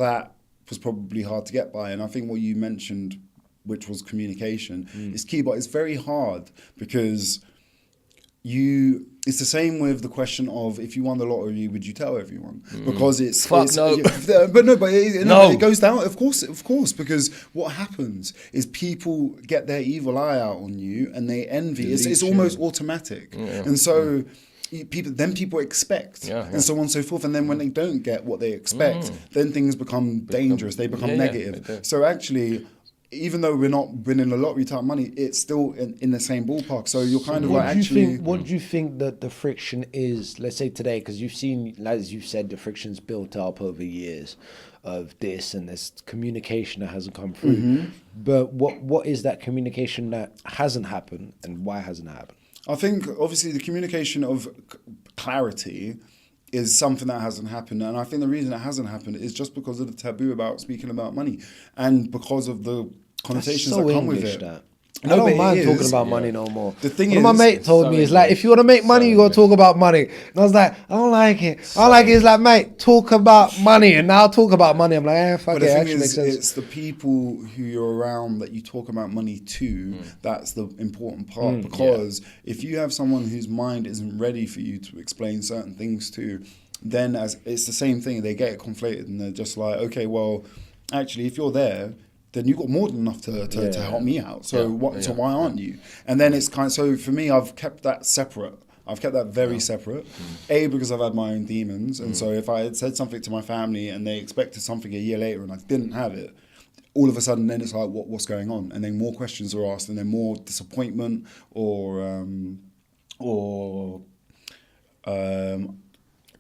was probably hard to get by. And I think what you mentioned, which was communication, is key. But it's very hard because it's the same with the question of if you won the lottery, would you tell everyone? Because it's no. It goes down. Of course, because what happens is people get their evil eye out on you and they envy. It's almost automatic, and so. People expect and so on and so forth, and then when they don't get what they expect, then things become dangerous. They become negative. So actually, even though we're not winning a lottery type money, it's still in the same ballpark. So you're kind of what do you think that the friction is? Let's say today, because you've seen, as you said, the friction's built up over years of this, and there's communication that hasn't come through. But what is that communication that hasn't happened, and why hasn't it happened? I think obviously the communication of clarity is something that hasn't happened, and I think the reason it hasn't happened is just because of the taboo about speaking about money, and because of the connotations that come with it. I don't mind talking about money no more. The thing is, my mate told me, it's like, if you want to make money, you got to talk about money. And I was like, I don't like it. I don't like it. It's like, mate, talk about money. And now I'll talk about money. I'm like, fuck it. The thing is, it's the people who you're around that you talk about money to, that's the important part. Because if you have someone whose mind isn't ready for you to explain certain things to, then it's the same thing. They get it conflated and they're just like, okay, well, actually, if you're there, then you've got more than enough to help me out. So so why aren't you? And then it's so for me, I've kept that separate. I've kept that very separate. Because I've had my own demons. And so if I had said something to my family and they expected something a year later and I didn't have it, all of a sudden then it's like, what's going on? And then more questions are asked and then more disappointment or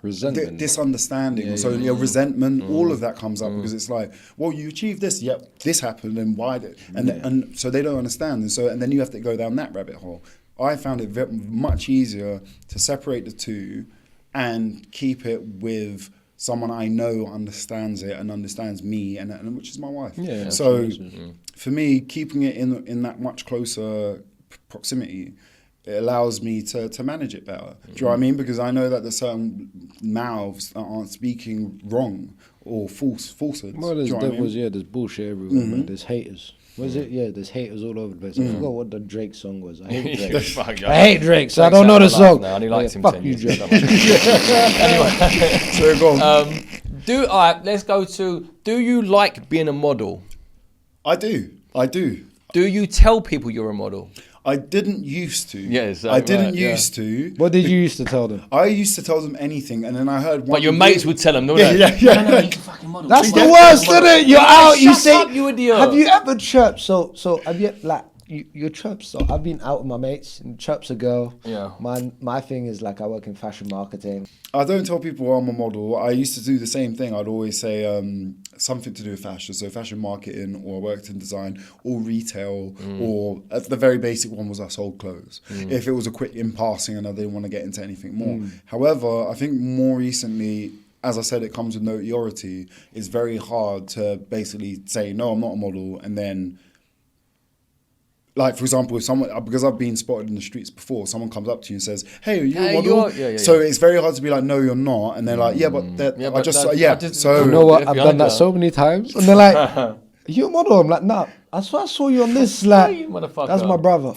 resentment, misunderstanding, resentment, all of that comes up because it's like, well, you achieved this, yep, this happened, and why did, and so they don't understand, and then you have to go down that rabbit hole. I found it much easier to separate the two and keep it with someone I know understands it and understands me, and which is my wife. Yeah. So for me, keeping it in that much closer proximity, it allows me to manage it better. Do you know what I mean? Because I know that there's certain mouths that aren't speaking wrong or falsehoods. Well, there's bullshit everywhere, man. There's haters. Was it? Yeah, there's haters all over the place. I forgot what the Drake song was. I hate Drake. I hate Drake, so I don't know the song. Now, and he likes him. Fuck you, Drake. Anyway, so go on. All right, let's go to, do you like being a model? I do. Do you tell people you're a model? I didn't used to. Yes, I didn't used to. What did you used to tell them? I used to tell them anything, and then I heard one. But your mates would tell them, no, yeah. No, he's a fucking model. That's the worst, isn't it? You're out. You say, up, you idiot. Have you ever chirped? So have you you're chirped? So I've been out with my mates, and chirp's a girl. Yeah. My thing is like I work in fashion marketing. I don't tell people I'm a model. I used to do the same thing. I'd always say something to do with fashion. So fashion marketing, or I worked in design, or retail, or the very basic one was I sold clothes. If it was a quick in passing and I didn't want to get into anything more. However, I think more recently, as I said, it comes with notoriety. It's very hard to basically say, no, I'm not a model, and then, like, for example, if someone, because I've been spotted in the streets before, someone comes up to you and says, hey, are you a model? So it's very hard to be like, no, you're not. And they're like, yeah, but I just. So you know what? I've done that so many times. And they're like, are you a model? I'm like, nah. I saw you on this. Like, that's my brother.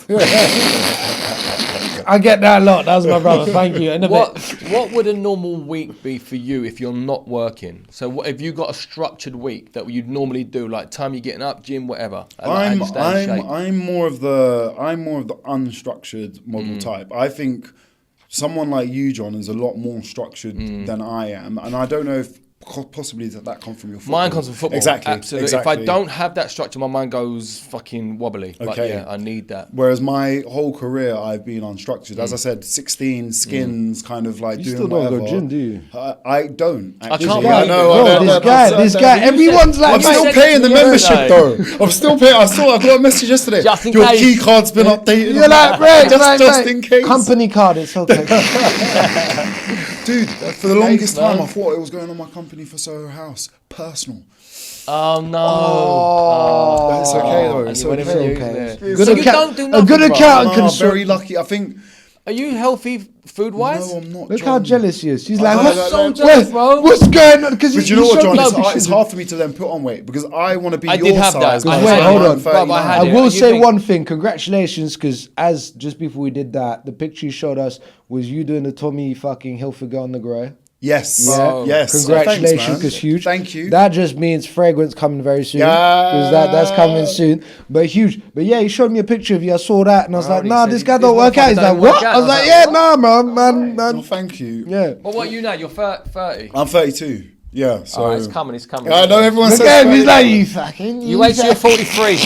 I get that a lot. That's my brother. Thank you. What would a normal week be for you if you're not working? So what if you got a structured week that you'd normally do, like time you're getting up, gym, whatever? I'm more of the unstructured model type. I think someone like you, John, is a lot more structured than I am, and I don't know if possibly that comes from your football. Mine comes from football. Exactly. Absolutely. If I don't have that structure, my mind goes fucking wobbly. Okay. But yeah, I need that. Whereas my whole career, I've been unstructured. As I said, 16 skins, kind of like you doing still whatever. Don't go gym, do you? I don't. Actually. I can't. I know. This guy. Everyone's like, I'm still paying the membership though. I'm still paying. I got a message yesterday. Your key card's been updated. You're like, right, just in case. Company card. It's okay. Dude, for the longest time, I thought it was going on my company for Soho House. Personal. Oh, no. It's okay, though. It's okay. A good accountant can Very lucky. I think Are you healthy food-wise? No, I'm not. Look John. how jealous she is. She's I like, know, what's, so jealous, bro. what's going on? Because But you know what, John? No, It's hard for me to then put on weight because I want to be I your did have size. that. because Wait, I'm hold on. 39. But I had I it. will You say think- one thing. Congratulations, because as just before we did that, the picture you showed us was you doing the Tommy fucking Hilfiger on the grey. Yes. Bro. Yes. Congratulations, Thanks, man. because huge. Thank you. That just means fragrance coming very soon. Yeah. Because that's coming soon. But huge. But yeah, he showed me a picture of you. I saw that and I was like, He nah, said this he- guy this don't work out. motherfucker He's like, don't work what? out. I was like, yeah, nah, man. Well, thank you. Yeah. Well, what are you now? You're 30. I'm 32. Yeah. So Oh, it's coming. I know everyone Look says at him. He's 30. like, you fucking. You wait till you're 43.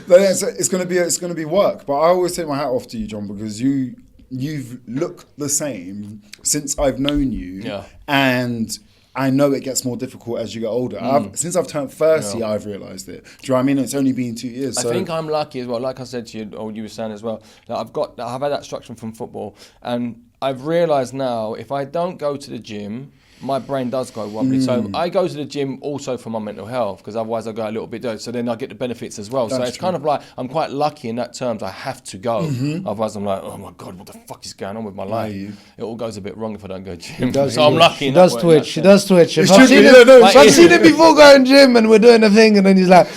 But it's gonna be work. But I always take my hat off to you, John, because you've looked the same since I've known you. Yeah. And I know it gets more difficult as you get older. Since I've turned 30, I've realised it. Do you know what I mean? It's only been 2 years. I So think I'm lucky as well. Like I said to you, or you were saying as well, that I've had that structure from football, and I've realised now if I don't go to the gym, my brain does go wobbly. So I go to the gym also for my mental health because otherwise I go a little bit dirty. So then I get the benefits as well. So That's it's true. kind of like I'm quite lucky in that terms. I have to go. Otherwise I'm like, oh my God, what the fuck is going on with my life? you. It all goes a bit wrong if I don't go to the gym. does, So I'm lucky. She in does that way, twitch. in She that does twitch. If should I've seen be, him, no, if I've it seen is. him before going gym and we're doing a thing, and then he's like,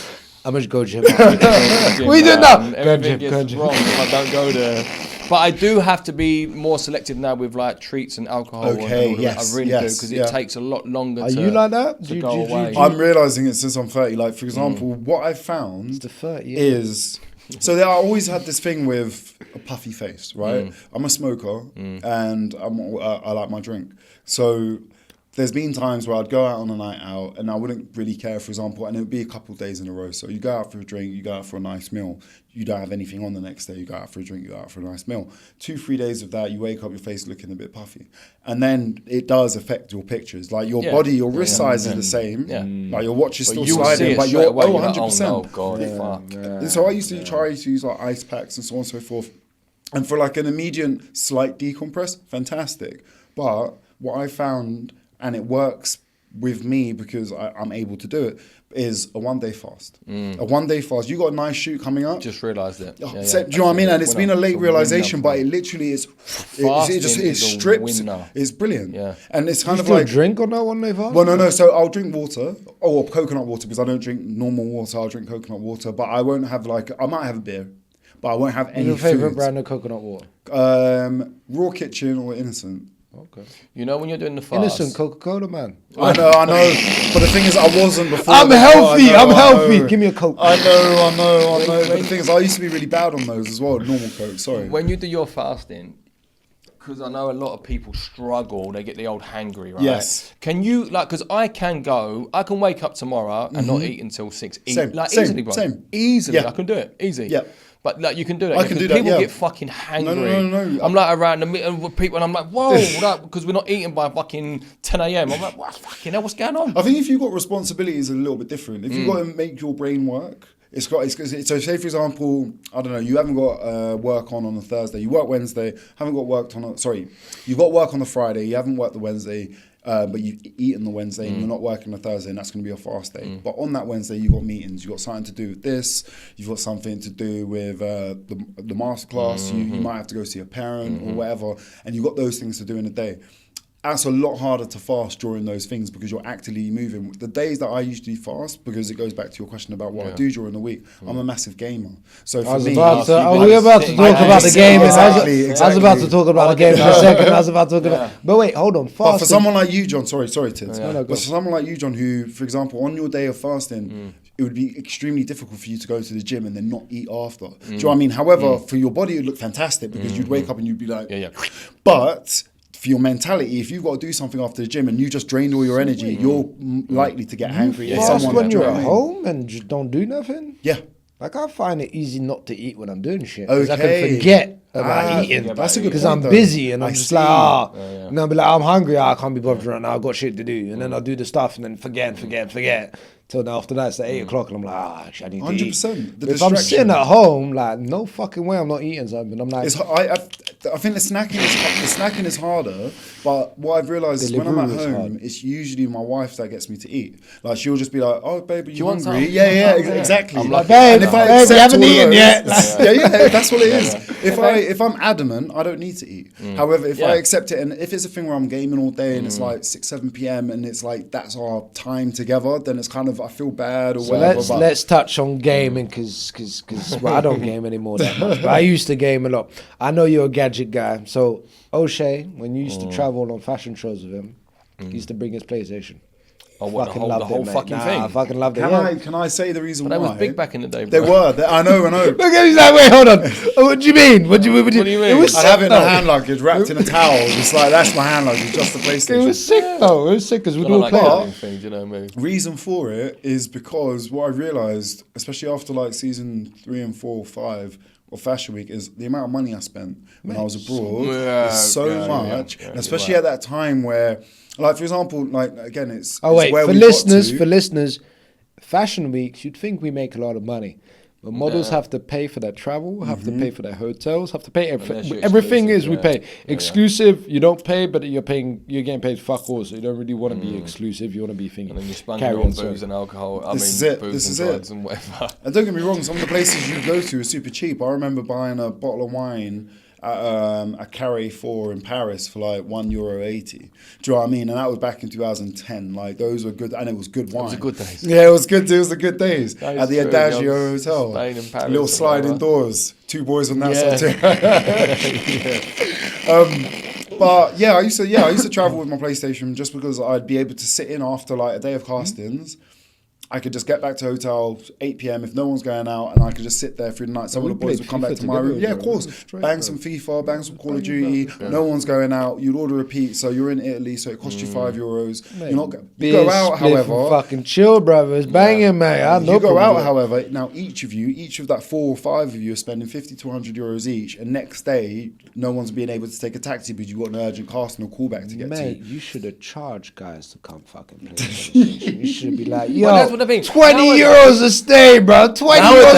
"How much go gym? What are you doing now? Go Everything gym, go gets gym." wrong if I don't go there. But I do have to be more selective now with like treats and alcohol. Okay, and all of that. yes, I really yes, do because yeah. it takes a lot longer. Are to, you like that? To go away. I'm realising it since I'm 30. Like, for example, what I've found the 30, yeah. is... So I always had this thing with a puffy face, right? I'm a smoker and I like my drink. So there's been times where I'd go out on a night out and I wouldn't really care, for example, and it would be a couple of days in a row. So you go out for a drink, you go out for a nice meal, you don't have anything on the next day, you go out for a drink, you go out for a nice meal. 2-3 days of that, you wake up, your face looking a bit puffy. And then it does affect your pictures. Like your body, your wrist size is the same. Yeah. Like your watch is But still you'll see sliding, it but straight you're away. You're like, 100%. oh no, God, fuck. And so I used to try to use like ice packs and so on and so forth. And for like an immediate slight decompress, fantastic. But what I found, and it works with me because I'm able to do it, is a 1 day fast. A 1 day fast. You got a nice shoot coming up. Just realised it. Do you know what I mean? And it's been a late realization, but it literally is. It is a strips. winner. It's brilliant. Yeah. And it's kind You of still like drink on that 1 day fast? Well, no. So I'll drink water or coconut water because I don't drink normal water. I'll drink coconut water, but I won't have I might have a beer, but I won't have any. What's your favourite foods. brand of coconut water? Raw Kitchen or Innocent. Okay. You know when you're doing the fast. Innocent Coca-Cola, man. I know. But the thing is, I wasn't before. I'm that. healthy. I I'm healthy. know. Give me a Coke. I know. But the thing is, I used to be really bad on those as well. Normal Coke. Sorry. When you do your fasting, because I know a lot of people struggle, they get the old hangry, right? Yes. Can you, like, because I can wake up tomorrow and not eat until 6. Same, Like, same, easily, bro. same. Easily, Yeah. I can do it, easy. Yeah. But like you can do that. I yeah, can 'cause do that, people yeah. get fucking hangry. No. I'm like around the middle with people, and I'm like, whoa, because we're not eating by fucking 10 a.m. I'm like, what fucking hell? What's going on? I think if you've got responsibilities, it's a little bit different. If you've got to make your brain work, so say for example, I don't know, you haven't got work on a Thursday, you work Wednesday, haven't got work on you've got work on the Friday, you haven't worked the Wednesday, but you've eaten the Wednesday and you're not working the Thursday, and that's going to be a fast day. But on that Wednesday, you've got meetings, you've got something to do with this, you've got something to do with the masterclass, you might have to go see a parent or whatever, and you've got those things to do in a day. That's a lot harder to fast during those things because you're actively moving. The days that I usually fast, because it goes back to your question about what I do during the week, I'm a massive gamer. So for me, are we about to talk about the game? Exactly. I was about to talk about the game for a second. I was about to talk about. But wait, hold on. But for Fasting. someone like you, John, sorry, Tids. No, go. But for someone like you, John, who, for example, on your day of fasting, it would be extremely difficult for you to go to the gym and then not eat after. Do you know what I mean? However, for your body, it would look fantastic because you'd wake up and you'd be like, But for your mentality, if you've got to do something after the gym and you just drained all your energy, you're likely to get hangry. Fast when you're at home and just don't do nothing. Yeah. Like I find it easy not to eat when I'm doing shit. Because I Okay. can forget about eating. That's a good Because point, I'm though. busy and I'm I just see. like, and I'll be like, I'm hungry. I can't be bothered right now. I've got shit to do. And then I'll do the stuff and then forget. Till now after that, it's like 8 o'clock and I'm like, actually, I need to eat. 100%. The But if I'm distraction. sitting at home, like, no fucking way I'm not eating something. I'm like, I think the snacking is harder, but what I've realised is when I'm at Deliveroo is home, hard. it's usually my wife that gets me to eat. Like she'll just be like, "Oh, baby, you want hungry?" some? Yeah, exactly. I'm like, like, babe, And if I babe, you accept haven't all eaten those- yet. yeah, that's what it is. if I'm adamant, I don't need to eat. However, if I accept it, and if it's a thing where I'm gaming all day and it's like 6, 7 p.m. and it's like that's our time together, then it's kind of I feel bad or whatever. Let's touch on gaming because I don't game anymore that much. But I used to game a lot. I know you're a gadget guy. So O'Shea, when you used to travel on fashion shows with him, he used to bring his PlayStation. Oh, what, the whole fucking thing? I fucking loved it. Can I say the reason But why? that was big back in the day, They bro. were. I know. Look at he's like, wait, hold on. What do you mean? What do you mean? mean? It was I'd sick, have it in though. a hand luggage, wrapped in a towel. It's like, that's my hand luggage, just the PlayStation. It was sick though. It was sick because we'd all Like play. that thing, do you know what I mean? Reason for it is because what I realised, especially after like season 3 and 4, 5 of Fashion Week, is the amount of money I spent when I was abroad is so much. And especially at that time where, like for example, like again, it's where for we listeners, Fashion Weeks, you'd think we make a lot of money. But models have to pay for their travel, have to pay for their hotels, have to pay everything. Everything is we pay. Exclusive, you don't pay, but you're getting paid fuck all. So you don't really want to be exclusive. You want to be thinking. And then you're spending on booze and alcohol. Booze and drugs and whatever. And don't get me wrong, some of the places you go to are super cheap. I remember buying a bottle of wine at a Carré 4 in Paris for like €1.80. Do you know what I mean? And that was back in 2010. Like those were good, and it was good wine. It was a good days. Yeah, it was good. It was the good days at the true. Adagio Hotel. Spain and Paris. Little sliding doors. 2 boys on that side too. But I used to travel with my PlayStation just because I'd be able to sit in after like a day of castings. I could just get back to hotel 8 p.m. if no one's going out, and I could just sit there through the night. Some of the boys would come back to my room. Yeah, of course. Bang some FIFA, bang some Call of Duty. No one's going out. You'd order a pizza. You're in Italy, so it costs you €5. You're not. You go out, however. Fucking chill, brothers. Banging, mate. You go out, however. Now each of that 4 or 5 of you are spending €50 to €100 each, and next day no one's being able to take a taxi because you've got an urgent casting or callback to get to. Mate, you should have charged guys to come fucking play PlayStation. You should be like, yo, Well, that's what I mean. 20 euros a stay, bro. 20 euros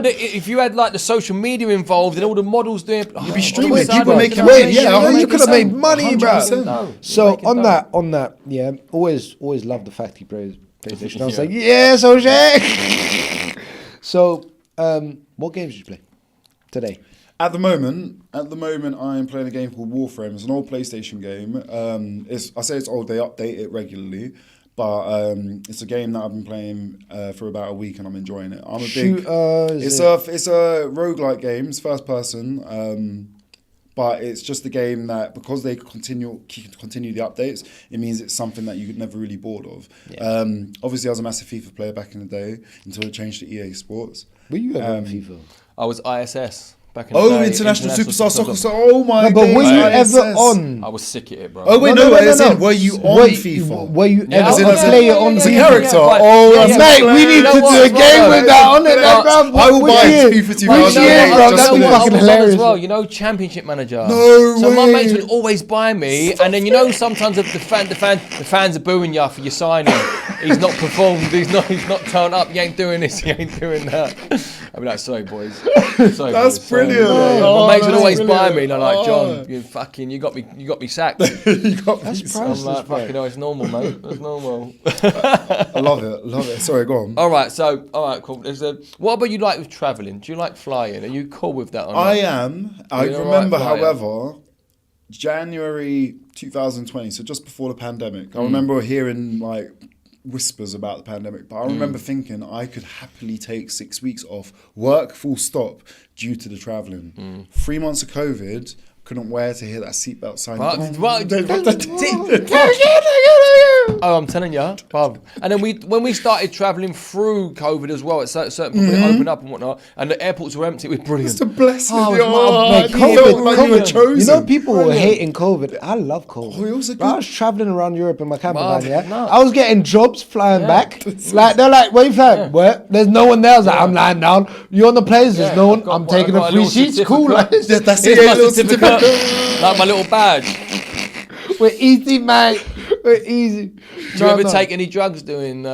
a If you had like the social media involved and all the models doing, You'd be streaming. People making money. money. you could have made money, bro. 100%. So on that, always love the fact he plays PlayStation. I was like, yes, O'Shea. So, what games did you play today? At the moment, I'm playing a game called Warframe. It's an old PlayStation game. I say it's old. They update it regularly. But it's a game that I've been playing for about a week, and I'm enjoying it. It's a roguelike game. It's first person, but it's just a game that because they continue the updates, it means it's something that you're never really bored of. Yeah. Obviously, I was a massive FIFA player back in the day until it changed to EA Sports. Were you ever on FIFA? I was ISS. Back in the day, International Superstar Soccer. Oh my god! But were you ever on? I was sick at it, bro. Oh wait, no. Were you on FIFA? Were you as ever in a player on as a FIFA? character? Mate, we need to do a game with that on it. I will buy FIFA 2008. Bro, that'd be fucking hilarious. As well, you know, Championship Manager. No So my way. mates would always buy me, and then you know sometimes the fans are booing you for your signing. He's not performed. He's not turned up. You ain't doing this. You ain't doing that. I'd be like, sorry boys. Sorry, That's boys, brilliant. Sorry. My mates would always buy me. They're like, Oh. John, you got me sacked. That's I'm like, fucking hell, it's normal, mate. It's normal. I love it. Sorry, go on. All right, cool. What about you like with travelling? Do you like flying? Are you cool with that or not? I am. I You're remember, alright, however, January 2020, so just before the pandemic. I remember hearing like whispers about the pandemic, but I remember thinking I could happily take 6 weeks off work full stop due to the travelling. 3 months of COVID, couldn't wear to hear that seatbelt sign. Oh, I'm telling you, Bob. And then when we started travelling through COVID as well, at certain point it opened up and whatnot, and the airports were empty. It was brilliant. It's a blessing. Mate, You felt like you were COVID. chosen. You know, people were hating COVID. I love COVID. it was a Bro, I was traveling around Europe in my camper Wow, van. Yeah, no. I was getting jobs flying back. Like they're like, "Where you flying? Where? There's no one there." I was like, "I'm lying down. You're on the planes. There's no one. I'm taking the free seats. Cool." Like, That's Here's it. my Little certificate, like my little badge. we're easy, mate. We're easy. Do you ever take any drugs doing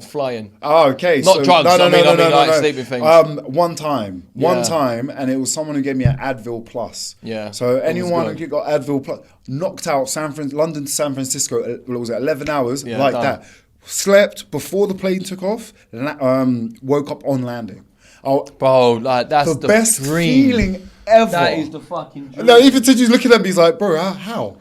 flying? Oh, okay. Not drugs, I mean like sleeping things. One time, and it was someone who gave me an Advil Plus. Yeah, So that was anyone good. who got Advil Plus knocked out London to San Francisco. It was 11 hours like done. that. Slept before the plane took off. Woke up on landing. Bro, like that's the best dream. feeling ever. That is the fucking dream. No, even Tiju's looking at me, he's like, bro, how?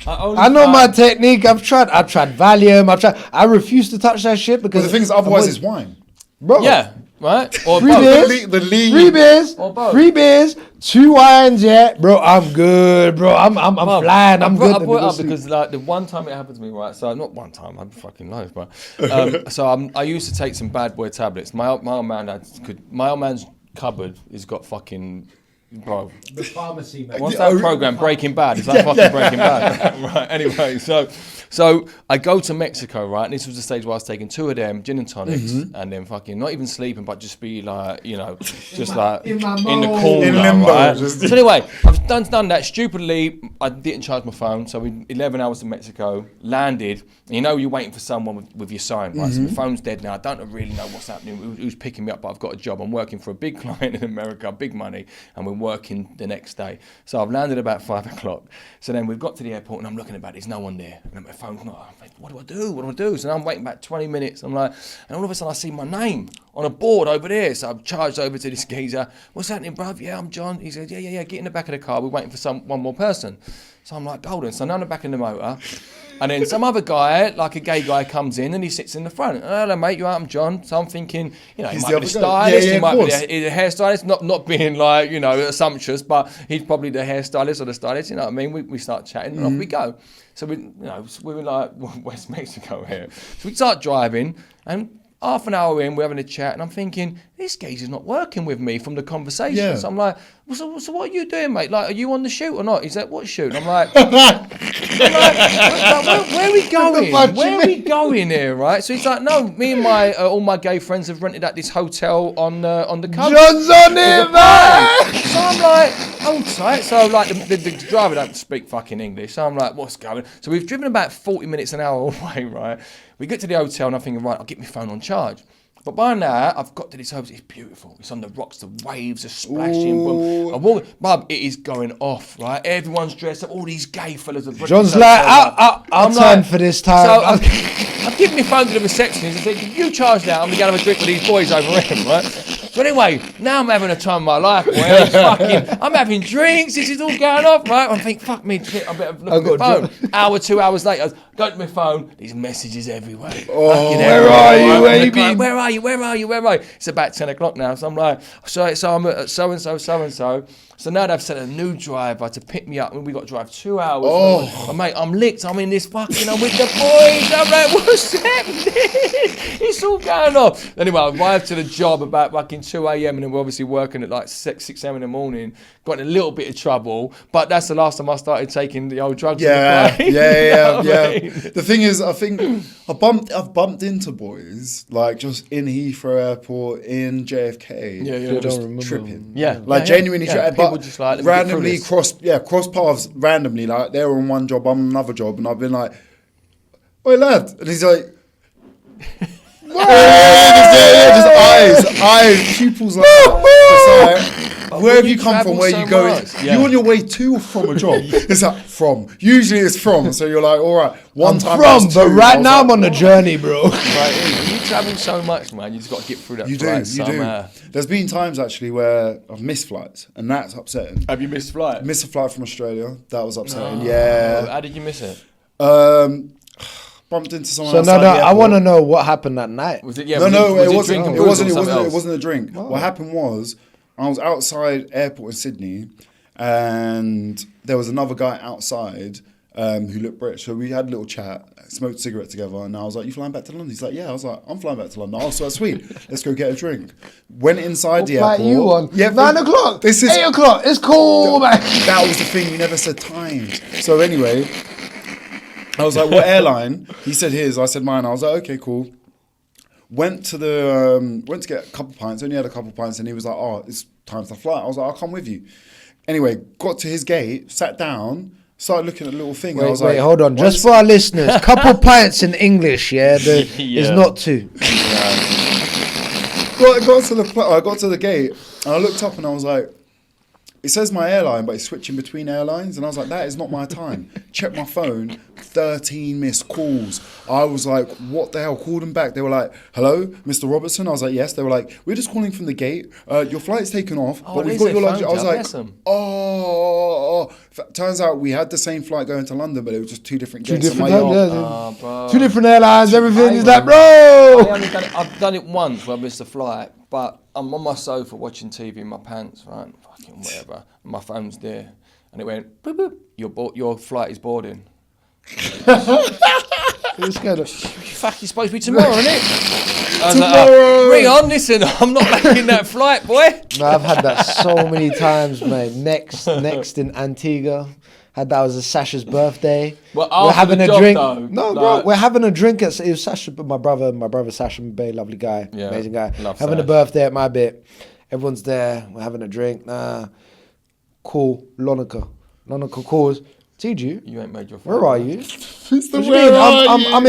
I know my technique. I've tried Valium. I refuse to touch that shit because But the thing is, otherwise it's wine. bro. Yeah, right. Or Three both. beers, The lead. 3 beers, Or both. 3 beers, 2 wines. Yeah, bro, I'm good, bro. I'm flying. I'm good. I brought it up because like the one time it happened to me, right? So not one time, I'm fucking loads, but I used to take some bad boy tablets. My old man's cupboard has got fucking. Bro, The pharmacy, man. what's that program? Breaking Bad. Is that fucking Breaking Bad? Right. Anyway, so I go to Mexico, right? And this was the stage where I was taking 2 of them, gin and tonics, and then fucking not even sleeping, but just be like, you know, just like in my in the mode. corner, In limbo, right? just- So anyway, I've done that stupidly. I didn't charge my phone, so we 11 hours to Mexico, landed. And you know, you're waiting for someone with your sign, right? So the phone's dead now. I don't really know what's happening. Who's picking me up? But I've got a job. I'm working for a big client in America, big money, and we're working the next day. So I've landed about 5 o'clock. So then we've got to the airport, and I'm looking about. There's no one there, and my phone's not. I'm like, what do I do? What do I do? So now I'm waiting about 20 minutes. I'm like, and all of a sudden I see my name on a board over there. So I've charged over to this geezer. What's happening, bruv? Yeah, I'm John. He said, yeah. Get in the back of the car. We're waiting for one more person. So I'm like, golden. So now I'm back in the motor. And then some other guy, like a gay guy, comes in and he sits in the front. Hello, mate, you out? I'm John. So I'm thinking, you know, he He's might the be the other guy. stylist, Yeah, he might of be course. the hairstylist, not being like, you know, assumptuous, but he's probably the hairstylist or the stylist, you know what I mean? We start chatting and off we go. So we were like, West Mexico here. So we start driving and half an hour in, we're having a chat, and I'm thinking, this geezer's not working with me from the conversation. Yeah. So I'm like, so what are you doing, mate? Like, are you on the shoot or not? He's like, what shoot? I'm like, where are we going? Where are we going here, right? So he's like, no, me and my all my gay friends have rented out this hotel on the coast. John's on it, man. So I'm like, hold tight. So like the driver don't speak fucking English. So I'm like, what's going on? So we've driven about 40 minutes an hour away, right? We get to the hotel and I'm thinking, right, I'll get my phone on charge. But by now, I've got to this hotel. It's beautiful. It's on the rocks. The waves are splashing. I walk, Bub, it is going off, right? Everyone's dressed up. All these gay fellas are. John's like, I'll turn for this time. So I've given my phone to the receptionist and said, can you charge that? I'm going to go have a drink with these boys over here, right? So anyway, now I'm having a time of my life, boy. I'm having drinks. This is all going off, right? I'm thinking, fuck me, shit, I better look at my phone. Hour, 2 hours later, I go to my phone. These messages everywhere. Oh, where are you? Where you been? Where are you? Where are you? Where are you? It's about 10 o'clock now. So I'm like, so I'm at so-and-so, so-and-so. So now they've sent a new driver to pick me up, and we got to drive 2 hours. Oh, mate, I'm licked. I'm in this fucking. I'm with the boys. I'm like, what's happening? It's all going off. Anyway, I arrived to the job about fucking 2 a.m. and then we're obviously working at like 6 a.m. in the morning. Got in a little bit of trouble, but that's the last time I started taking the old drugs. Yeah. You know what I mean? The thing is, I think I've bumped into boys like just in Heathrow Airport, in JFK. Yeah. just I don't remember. tripping. Yeah. Like Yeah, genuinely yeah. tripping. People But just like, let me get through randomly this. cross paths randomly. Like they're on one job, I'm on another job, and I've been like, "Oi, lad," and he's like. Just eyes, pupils like that. It's like, where have you come from? Where so you going? much. Yeah. You on your way to or from a job? It's like from. Usually it's from. So you're like, all right, one I'm time. from, that's but two. right I was now like, I'm on the journey, bro. Right, you travel so much, man. You just got to get through that. You do, flight you somehow. do. There's been times actually where I've missed flights, and that's upsetting. Have you missed flight? Missed a flight from Australia. That was upsetting. Oh, Yeah. how did you miss it? Bumped into someone. So outside no, the I airport. want to know what happened that night. Was it? Yeah. No, was it wasn't. drink and It booze wasn't. or It something wasn't. else? It wasn't a drink. What happened was, I was outside airport in Sydney, and there was another guy outside who looked British. So we had a little chat, smoked a cigarette together, and I was like, "You flying back to London?" He's like, "Yeah." I was like, "I'm flying back to London." I was like, "Sweet, let's go get a drink." Went inside the What airport. flight you on? Yeah, 9 o'clock. This is 8 o'clock. It's cool, man. That was the thing. You never said times. So anyway, I was like, "What airline?" He said his. I said mine. I was like, "Okay, cool." Went to get a couple pints. Only had a couple pints, and he was like, "Oh, it's time to fly." I was like, "I'll come with you." Anyway, got to his gate, sat down, started looking at the little thing. and I was Wait, like, hold on. Just for our listeners, couple pints in English, yeah? Is not two. I got to the gate, and I looked up, and I was like, it says my airline, but it's switching between airlines. And I was like, that is not my time. Check my phone, 13 missed calls. I was like, what the hell? Called them back. They were like, hello, Mr. Robertson? I was like, yes. They were like, we're just calling from the gate. Your flight's taken off, but we've got your luggage. I was like, oh. Turns out we had the same flight going to London, but it was just two different gates. Two different airlines, everything. He's like, bro. I've done it once where I missed a flight, but I'm on my sofa watching TV in my pants, right? Fucking whatever. And my phone's there. And it went, boop, boop. Your flight is boarding. It's kind of Fucking supposed to be tomorrow, isn't it? I was like, ring on, listen, I'm not making that flight, boy. No, I've had that so many times, mate. Next in Antigua. Had that was Sasha's birthday. Well, we're having a drink. Though, no, bro, we're having a drink at it was Sasha, my brother Sasha Bay, lovely guy, amazing guy. Having a birthday at my bit. Everyone's there. We're having a drink. Cool. Lonica calls. TG, you ain't made your. Where are you? I'm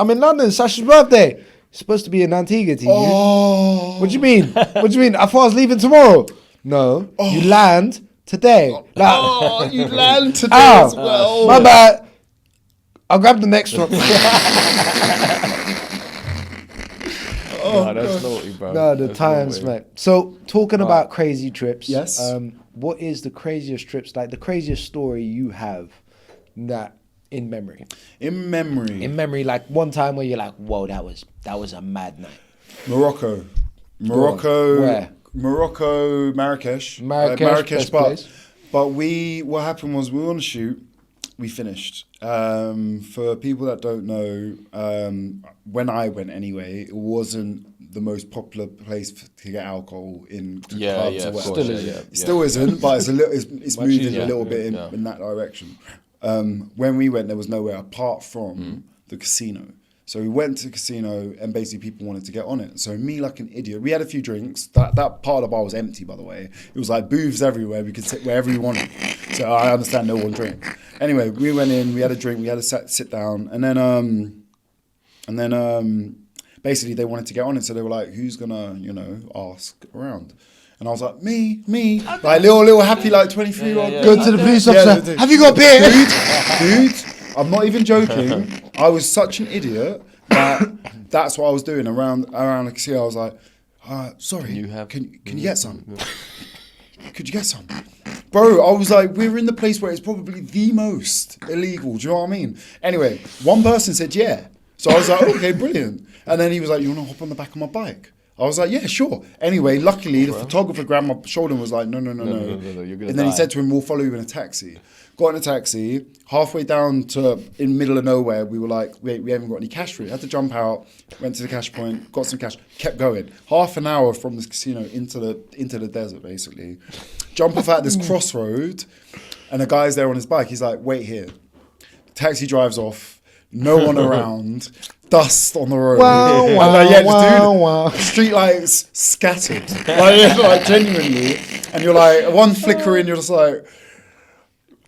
in London. Sasha's birthday. It's supposed to be in Antigua, TG. Oh. What do you mean? What do you mean? I thought I was leaving tomorrow. No, you land today. You land today as well. My bad. I'll grab the next one. No, that's naughty, bro. No, the times, mate. So, talking about crazy trips. Yes. What is the craziest trips, like the craziest story you have that in memory? In memory, like one time where you're like, whoa, that was a mad night. Morocco. Where? Morocco, Marrakesh. Marrakesh, but what happened was we were on a shoot. We finished. For people that don't know, when I went anyway, it wasn't the most popular place to get alcohol in clubs or whatever. Still isn't, but it's moving a little bit in that direction. When we went, there was nowhere apart from the casino. So we went to the casino and basically people wanted to get on it. So me, like an idiot, we had a few drinks. That part of the bar was empty, by the way. It was like booths everywhere. We could sit wherever we wanted. So I understand no one drinks. Anyway, we went in, we had a drink, we had a sit down, and then basically they wanted to get on it. So they were like, who's gonna, ask around? And I was like, me. Like little happy, like 23-year-old. Go to the police officer. Have you got beer? Dude, I'm not even joking. I was such an idiot that that's what I was doing around the casino. I was like, sorry, can you get some? Could you get some? Bro, I was like, we're in the place where it's probably the most illegal. Do you know what I mean? Anyway, one person said, yeah. So I was like, okay, brilliant. And then he was like, you want to hop on the back of my bike? I was like, yeah, sure. Anyway, luckily, the photographer grabbed my shoulder and was like, no. You're gonna and then he said to him, we'll follow you in a taxi. Got in a taxi, halfway down to in middle of nowhere, we were like, wait, we haven't got any cash for it. Had to jump out, went to the cash point, got some cash, kept going. Half an hour from this casino into the desert, basically. Jump off at this crossroad, and a guy's there on his bike. He's like, wait here. Taxi drives off, no one around, dust on the road. Street lights scattered. like genuinely. And you're like, one flicker in, you're just like,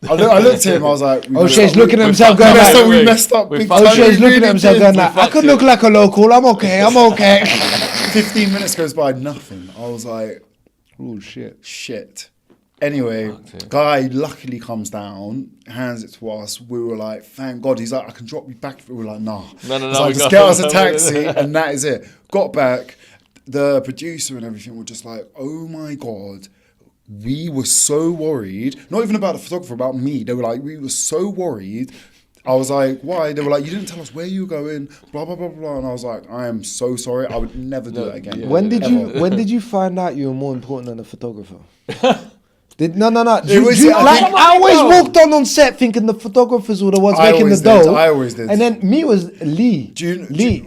I looked at him, I was like... O'Shea's looking at himself going like... We messed up big time. O'Shea's looking at himself going like, I could look like a local, I'm okay. 15 minutes goes by, nothing. I was like... Oh, shit. Anyway, guy luckily comes down, hands it to us. We were like, thank God. He's like, I can drop you back. We were like, nah. No. Like, just get us a taxi, and that is it. Got back. The producer and everything were just like, oh my God. We were so worried, not even about the photographer, about me. They were like, we were so worried. I was like, why? They were like, you didn't tell us where you were going, blah, blah, blah, blah. And I was like, I am so sorry. I would never do that again. When did you find out you were more important than the photographer? No. I always walked on set thinking the photographers were the ones making the dough. I always did. And then me was Lee. Lee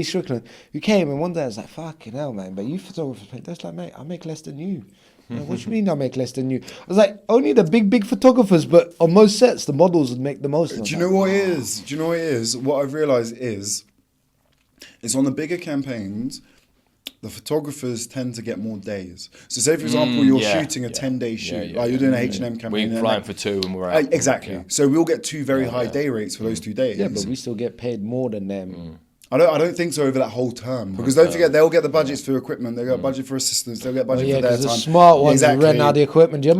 Strickland, who came and one day I was like, fucking hell, man, but you photographers make that's like, mate, I make less than you. Like, what do you mean I make less than you? I was like, only the big photographers, but on most sets the models would make the most. Do you know what it is? What I've realised is on the bigger campaigns, the photographers tend to get more days. So say, for example, you're shooting a 10-day shoot. Like you're doing a H&M campaign. We're flying for 2 and we're out. Exactly. Yeah. So we'll get 2 very high day rates for those 2 days. Yeah, but we still get paid more than them. I don't think so over that whole term, because don't forget they'll get the budgets for equipment, they'll get a budget for assistants, they'll get budget for their time. The smart ones rent out the equipment. We'll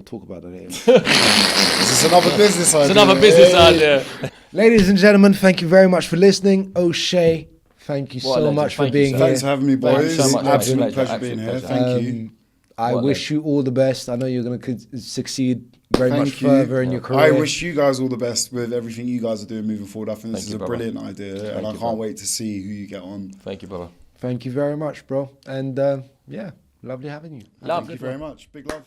talk about that later. This is another business idea. It's another business idea. Ladies and gentlemen, thank you very much for listening. O'Shea, thank you so much for being here. Thanks for having me, boys. Thank you so much. Absolute pleasure being here. Thank you. I wish you all the best. I know you're going to succeed very much further in your career. I wish you guys all the best with everything you guys are doing moving forward. I think this is a brilliant idea, and I can't wait to see who you get on. Thank you, brother. Thank you very much, bro. And yeah, lovely having you. Thank you very much. Big love.